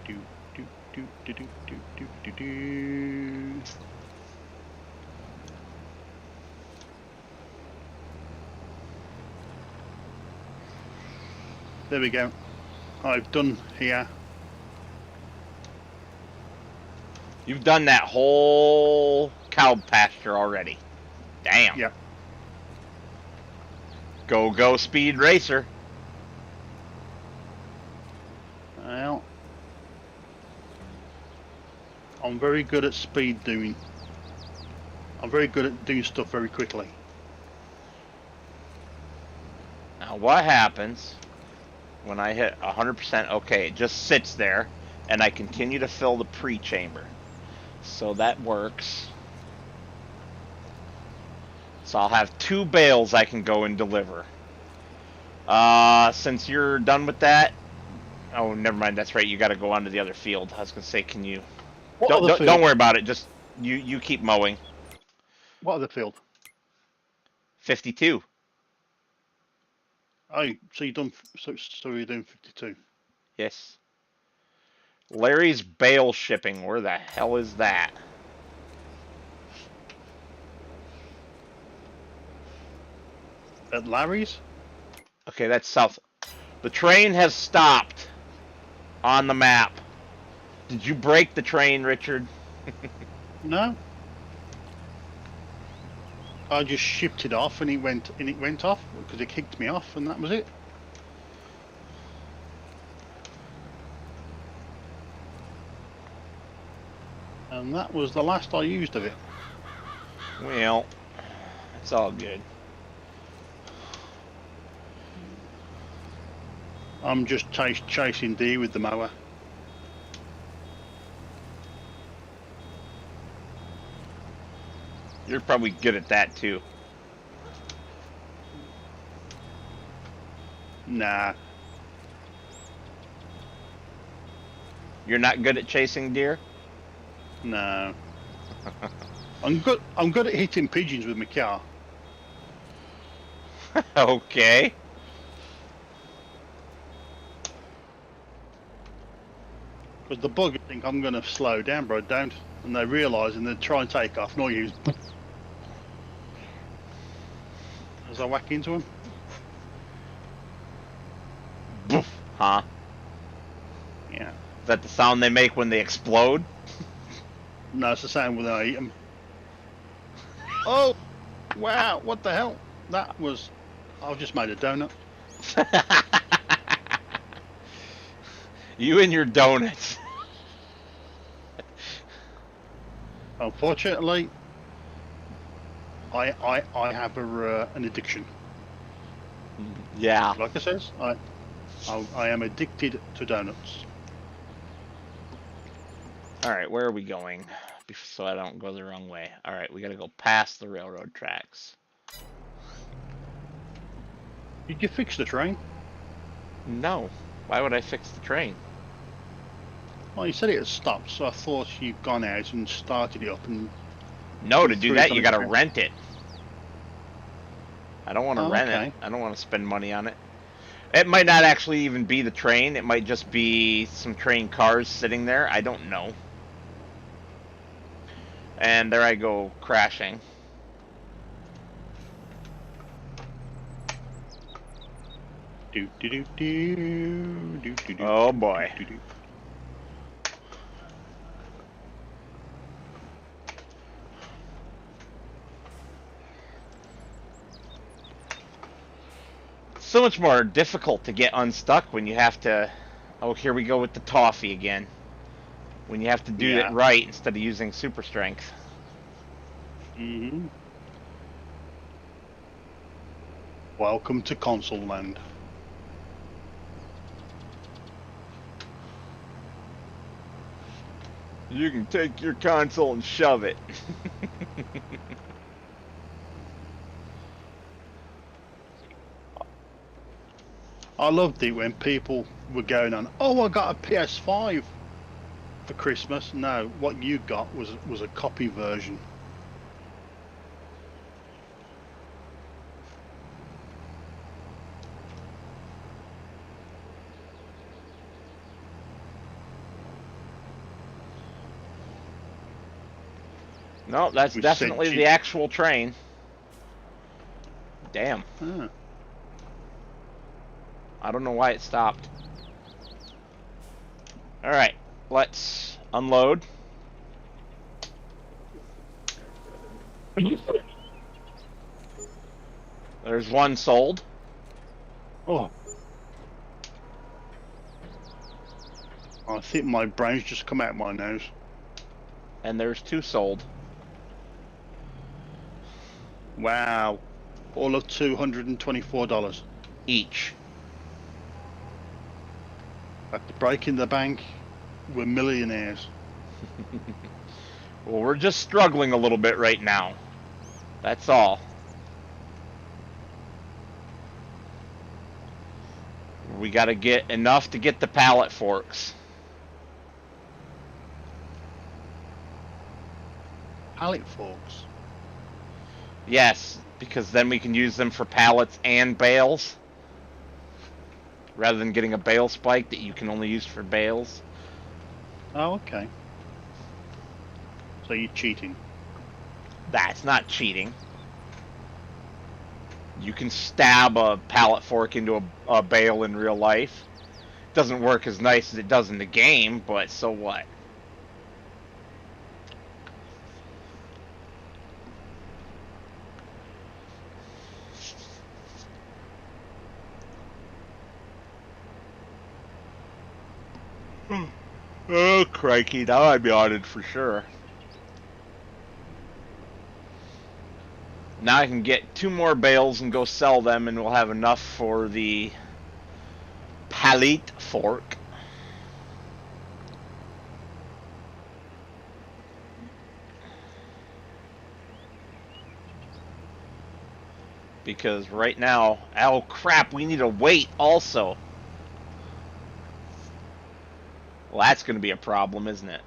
A: Do do do do do do do do do. There we go. I've done here.
B: You've done that whole cow pasture already. Damn.
A: Yeah.
B: Go speed racer.
A: Well, I'm very good at speed doing. I'm very good at doing stuff very quickly.
B: Now what happens when I hit 100%? Okay, it just sits there, and I continue to fill the pre-chamber. So that works. So I'll have 2 bales I can go and deliver. Since you're done with that, oh, never mind. That's right. You got to go on to the other field. I was gonna say, can you? Don't worry about it. Just you keep mowing.
A: What other field?
B: 52.
A: Oh, so you done? So you're doing 52.
B: Yes. Larry's bale shipping. Where the hell is that?
A: At Larry's?
B: Okay, that's south. The train has stopped on the map. Did you break the train, Richard?
A: No. I just shipped it off, and it went off because it kicked me off, and that was it. And that was the last I used of it.
B: Well, it's all good.
A: I'm just chasing deer with the mower.
B: You're probably good at that too.
A: Nah.
B: You're not good at chasing deer?
A: No. I'm good at hitting pigeons with my car.
B: Okay.
A: Because the bugger think I'm going to slow down, but I don't. And they realise and they try and take off, and I use... As I whack into them.
B: Boof. Huh?
A: Yeah.
B: Is that the sound they make when they explode?
A: No, it's the same when I eat them. Oh! Wow, what the hell? That was... I've just made a donut.
B: You and your donuts.
A: Unfortunately, I have an addiction.
B: Yeah.
A: Like I says, I am addicted to donuts.
B: Alright, where are we going? So I don't go the wrong way. Alright, we gotta go past the railroad tracks.
A: Did you fix the train?
B: No. Why would I fix the train?
A: Well, you said it had stopped, so I thought you'd gone out and started it up and...
B: No, to do that you gotta rent it. I don't want to rent
A: okay.
B: it. I don't want to spend money on it. It might not actually even be the train. It might just be some train cars sitting there. I don't know. And there I go, crashing. Oh boy. It's so much more difficult to get unstuck when you have to... Oh, here we go with the toffee again. When you have to do it right instead of using super strength.
A: Mm-hmm. Welcome to console land.
B: You can take your console and shove it.
A: I loved it when people were going on, oh, I got a PS5 for Christmas. No, what you got was a copy version.
B: No, that's definitely the actual train. Damn.
A: Ah.
B: I don't know why it stopped. Alright, let's unload. There's one sold.
A: Oh, I think my brain's just come out my nose.
B: And there's 2 sold.
A: Wow. All of $224.
B: Each.
A: After breaking the bank, we're millionaires.
B: Well, we're just struggling a little bit right now. That's all. We got to get enough to get the pallet forks.
A: Pallet forks?
B: Yes, because then we can use them for pallets and bales. Rather than getting a bale spike that you can only use for bales.
A: Oh, okay. So you're cheating.
B: That's not cheating. You can stab a pallet fork into a bale in real life. It doesn't work as nice as it does in the game, but so what? Oh, crikey, now I'm yawning for sure. Now I can get 2 more bales and go sell them, and we'll have enough for the pallet fork. Because right now, oh crap, we need a weight also. Well, that's going to be a problem, isn't it?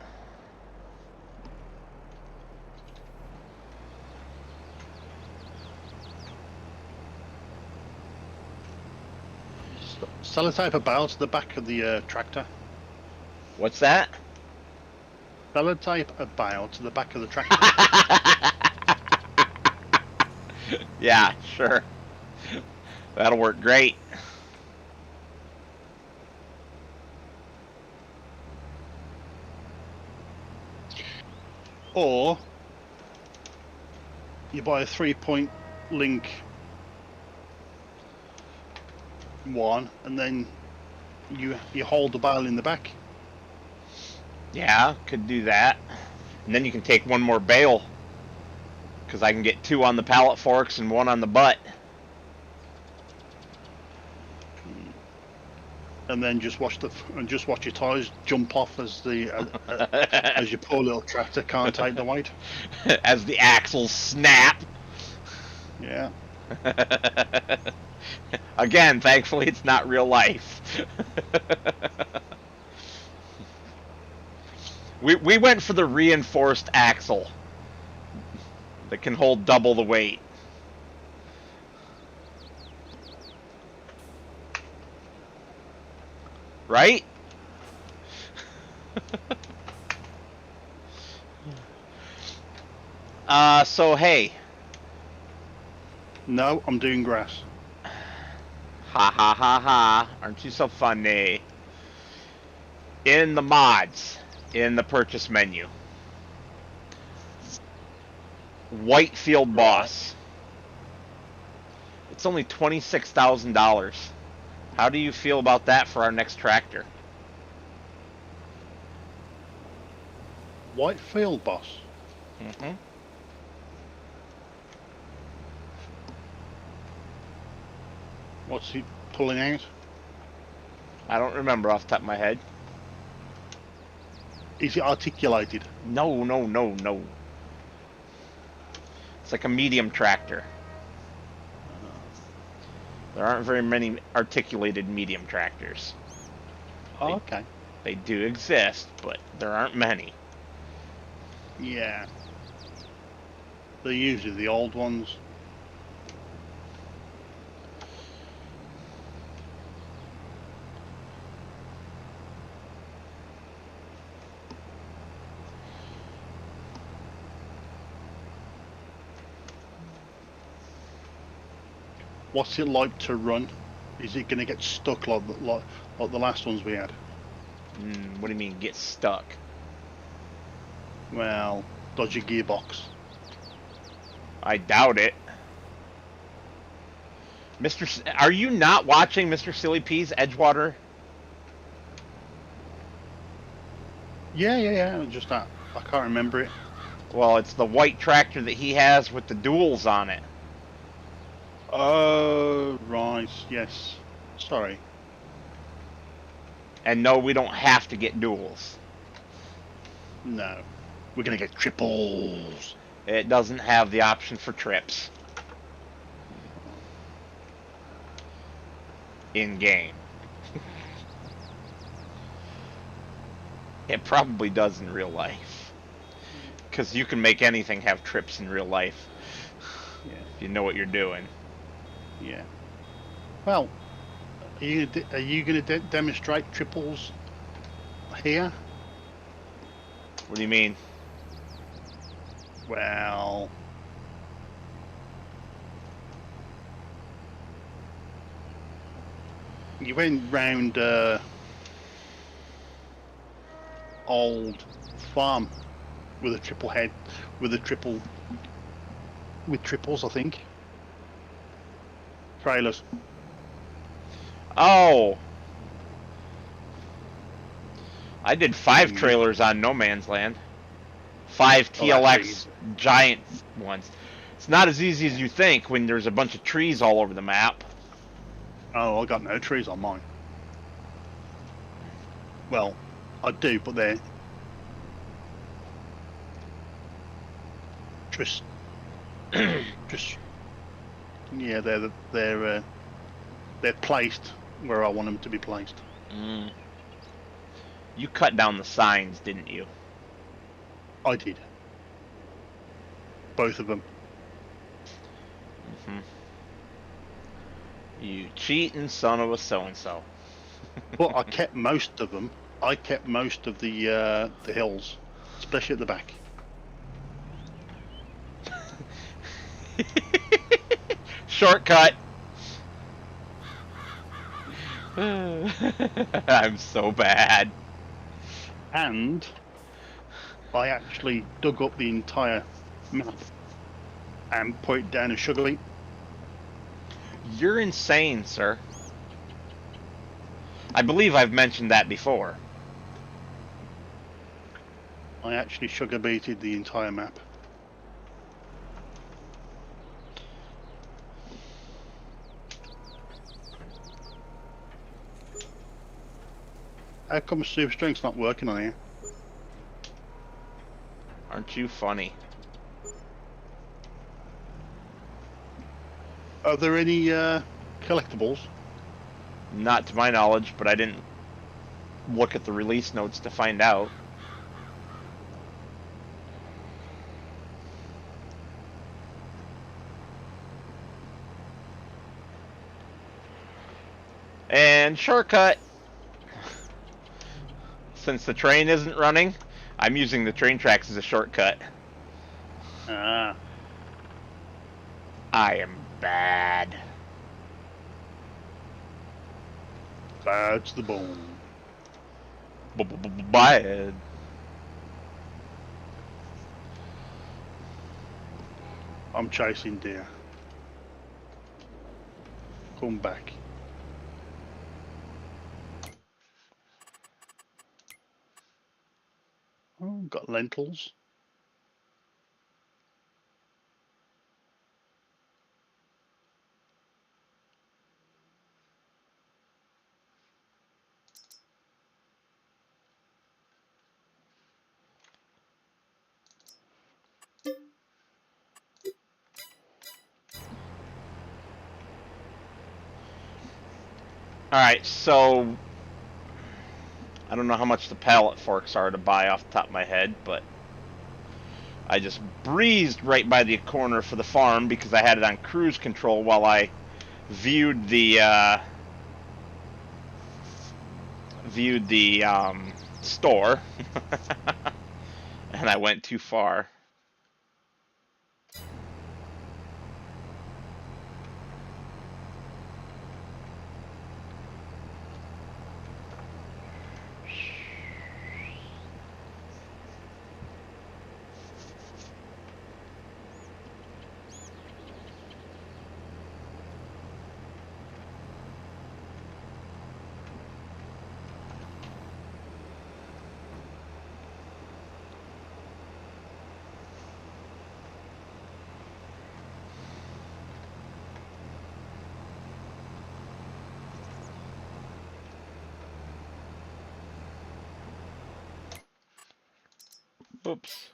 A: Sellotape a bale to the back of the tractor.
B: What's that?
A: Sellotape a bale to the back of the tractor.
B: Yeah, sure. That'll work great.
A: Or you buy a 3-point link one, and then you hold the bale in the back.
B: Yeah, could do that. And then you can take 1 more bale. Because I can get 2 on the pallet forks and 1 on the butt.
A: And then just watch your tires jump off as the as your poor little tractor can't take the weight.
B: As the axles snap.
A: Yeah.
B: Again, thankfully it's not real life. we went for the reinforced axle that can hold double the weight. Right? So hey.
A: No, I'm doing grass.
B: Ha ha ha ha. Aren't you so funny? In the mods, in the purchase menu. White Field Boss. It's only $26,000. How do you feel about that for our next tractor?
A: White Field Boss.
B: Mm-hmm.
A: What's he pulling out?
B: I don't remember off the top of my head.
A: Is it articulated?
B: No, no, no, no. It's like a medium tractor. There aren't very many articulated medium tractors.
A: Oh, okay.
B: They do exist, but there aren't many.
A: Yeah. They're usually the old ones. What's it like to run? Is it going to get stuck like the last ones we had?
B: What do you mean, get stuck?
A: Well, dodgy gearbox.
B: I doubt it. Are you not watching Mr. Silly P's Edgewater?
A: Yeah. Just I can't remember it.
B: Well, it's the white tractor that he has with the duals on it.
A: Oh, right. Yes. Sorry.
B: And no, we don't have to get duals.
A: No. We're gonna get triples.
B: It doesn't have the option for trips in game. It probably does in real life, because you can make anything have trips in real life.
A: Yeah.
B: If you know what you're doing.
A: Yeah. Well, are you gonna demonstrate triples here?
B: What do you mean?
A: Well, you went round old farm with a triple head, with triples, I think. Trailers.
B: Oh, I did 5 trailers on No Man's Land. 5 TLX giant ones. It's not as easy as you think when there's a bunch of trees all over the map.
A: Oh, I got no trees on mine. Well, I do, but they're just yeah, they're placed where I want them to be placed.
B: Mm. You cut down the signs, didn't you?
A: I did. Both of them.
B: Mm-hmm. You cheating son of a so-and-so.
A: But I kept most of them. I kept most of the hills, especially at the back.
B: Shortcut. I'm so bad.
A: And I actually dug up the entire map and put it down a sugar beet.
B: You're insane, sir. I believe I've mentioned that before.
A: I actually sugar beeted the entire map. How come Super Strength's not working on here?
B: Aren't you funny?
A: Are there any collectibles?
B: Not to my knowledge, but I didn't look at the release notes to find out. And shortcut. Since the train isn't running, I'm using the train tracks as a shortcut.
A: Ah.
B: I am bad.
A: That's the bone.
B: Bad.
A: I'm chasing deer. Come back. Oh, got lentils.
B: Alright, so I don't know how much the pallet forks are to buy off the top of my head, but I just breezed right by the corner for the farm because I had it on cruise control while I viewed the store. And I went too far. Oops.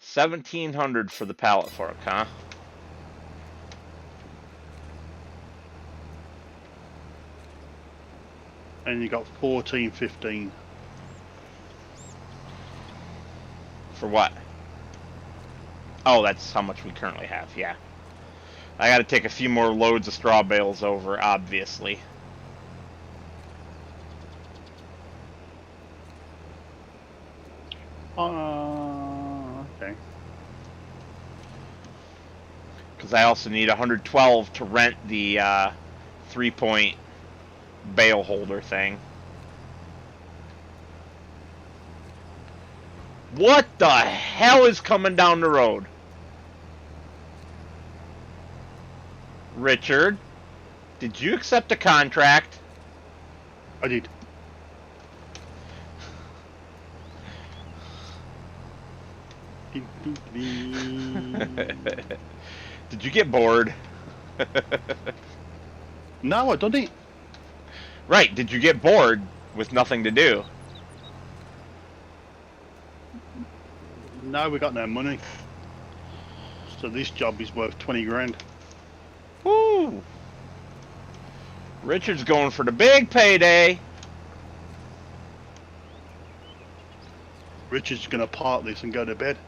B: $1,700 for the pallet fork, huh?
A: And you got 14.15.
B: For what? Oh, that's how much we currently have, yeah. I gotta take a few more loads of straw bales over, obviously.
A: Okay.
B: Because I also need 112 to rent the 3-point bale holder thing. What the hell is coming down the road? Richard, did you accept a contract?
A: I did.
B: Did you get bored?
A: No, I done it.
B: Right, did you get bored with nothing to do?
A: No, we got no money. So this job is worth 20 grand.
B: Woo! Richard's going for the big payday.
A: Richard's gonna park this and go to bed.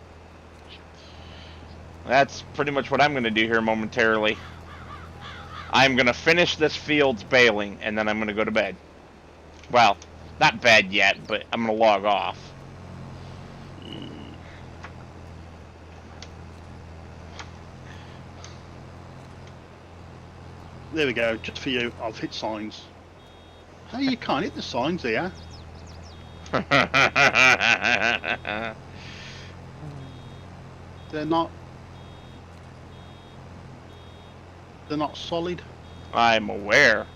B: That's pretty much what I'm going to do here momentarily. I'm going to finish this field's baling, and then I'm going to go to bed. Well, not bed yet, but I'm going to log off.
A: There we go, just for you. I've hit signs. No, you can't hit the signs here. They're not solid.
B: I'm aware,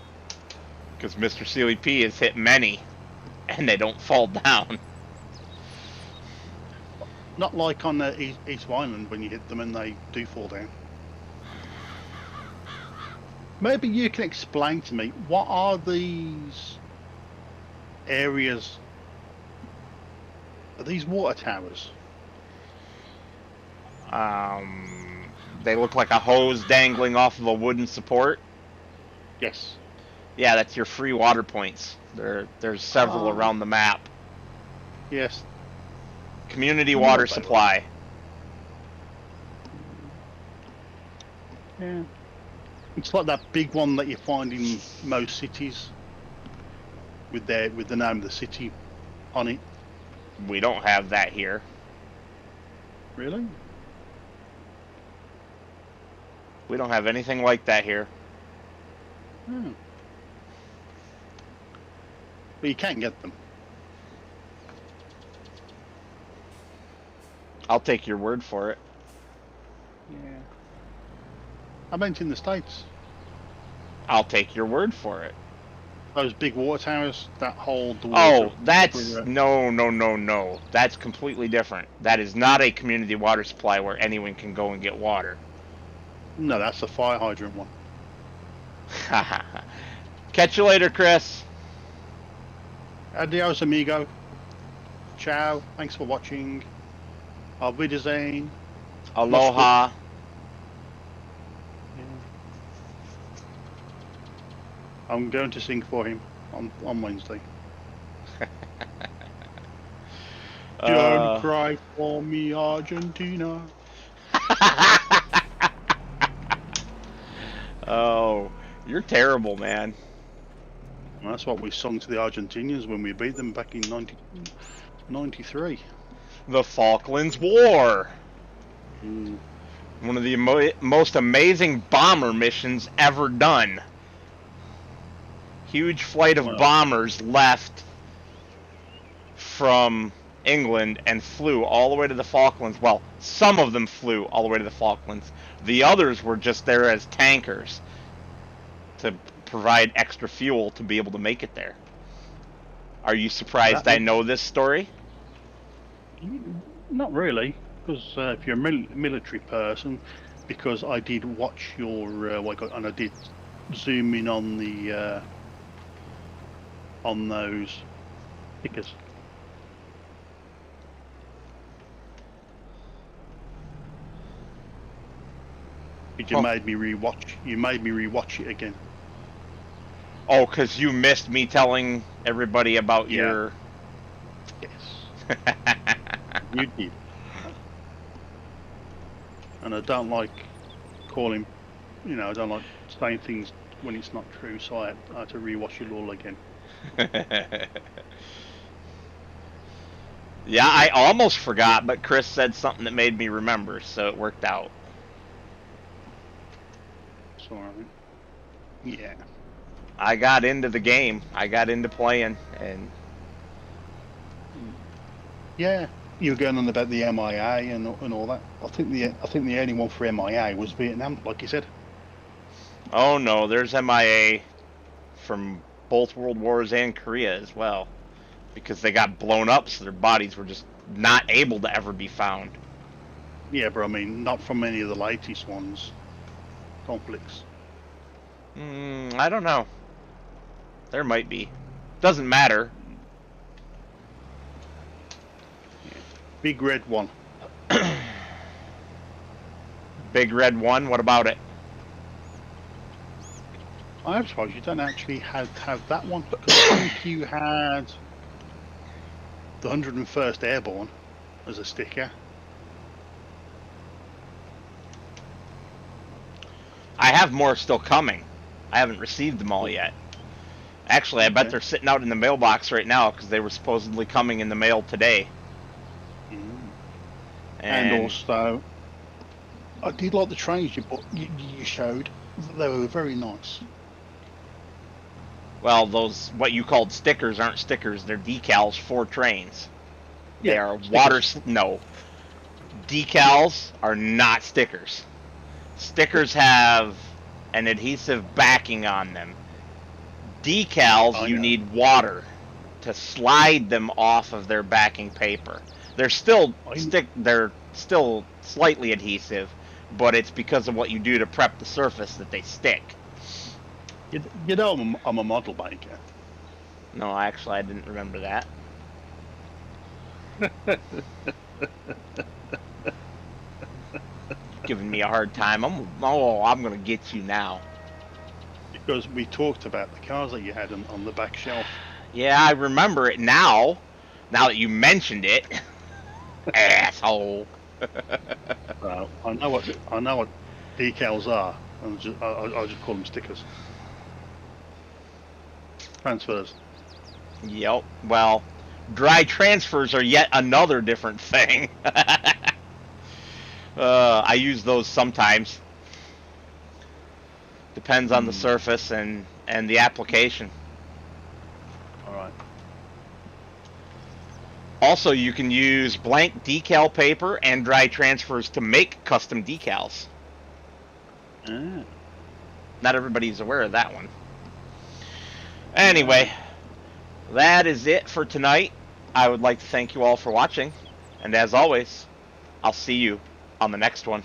B: because Mr. Sealy P has hit many, and they don't fall down.
A: Not like on the East Island when you hit them and they do fall down. Maybe you can explain to me, what are these areas? Are these water towers?
B: They look like a hose dangling off of a wooden support.
A: Yes.
B: Yeah, that's your free water points. There's several around the map.
A: Yes.
B: Community water supply.
A: Yeah. It's like that big one that you find in most cities, with the name of the city on it.
B: We don't have that here.
A: Really?
B: We don't have anything like that here.
A: Hmm. But you can't get them.
B: I'll take your word for it.
A: Yeah. I meant in the States.
B: I'll take your word for it.
A: Those big water towers that hold the water.
B: Oh, that's... No. That's completely different. That is not a community water supply where anyone can go and get water.
A: No, that's the fire hydrant one.
B: Catch you later, Chris.
A: Adios, amigo. Ciao. Thanks for watching. Auf Wiedersehen.
B: Aloha.
A: I'm going to sing for him on Wednesday. Don't cry for me, Argentina.
B: Oh, you're terrible, man.
A: And that's what we sung to the Argentinians when we beat them back in 1993.
B: The Falklands War.
A: Mm.
B: One of the most amazing bomber missions ever done. Huge flight of bombers left from England and flew all the way to the Falklands. Well, some of them flew all the way to the Falklands. The others were just there as tankers to provide extra fuel to be able to make it there. Are you surprised I know this story?
A: Not really, because if you're a military person, because I did watch your and I did zoom in on the on those stickers. You made me rewatch. You made me rewatch it again.
B: Oh, because you missed me telling everybody about your.
A: Yes. You did. And I don't like calling. You know, I don't like saying things when it's not true. So I had to rewatch it all again.
B: Yeah, I almost forgot, but Chris said something that made me remember, so it worked out.
A: Sorry. Yeah.
B: I got into the game. I got into playing, and
A: yeah, you were going on about the MIA and all that. I think the only one for MIA was Vietnam, like you said.
B: Oh no, there's MIA from both World Wars and Korea as well, because they got blown up, so their bodies were just not able to ever be found.
A: Yeah, but I mean, not from any of the latest ones. Conflicts.
B: I don't know. There might be. Doesn't matter.
A: Yeah. Big Red One.
B: Big Red One. What about it?
A: I'm surprised you don't actually have that one, because I think you had the 101st Airborne as a sticker.
B: I have more still coming. I haven't received them all yet. Actually, I bet they're sitting out in the mailbox right now because they were supposedly coming in the mail today.
A: And also, I did like the trains you showed. They were very nice.
B: Well, those what you called stickers aren't stickers. They're decals for trains.
A: Yeah,
B: they are water. No, decals are not stickers. Stickers have an adhesive backing on them. Decals, you need water to slide them off of their backing paper. They're still They're still slightly adhesive, but it's because of what you do to prep the surface that they stick.
A: You know, I'm a model maker.
B: No, actually, I didn't remember that. Giving me a hard time. I'm gonna get you now.
A: Because we talked about the cars that you had on the back shelf.
B: Yeah, I remember it now. Now that you mentioned it, asshole.
A: I know what decals are. I'll just call them stickers. Transfers.
B: Yep. Well, dry transfers are yet another different thing. I use those sometimes. Depends on the surface and the application.
A: All right.
B: Also, you can use blank decal paper and dry transfers to make custom decals. Not everybody's aware of that one. Anyway, that is it for tonight. I would like to thank you all for watching. And as always, I'll see you on the next one.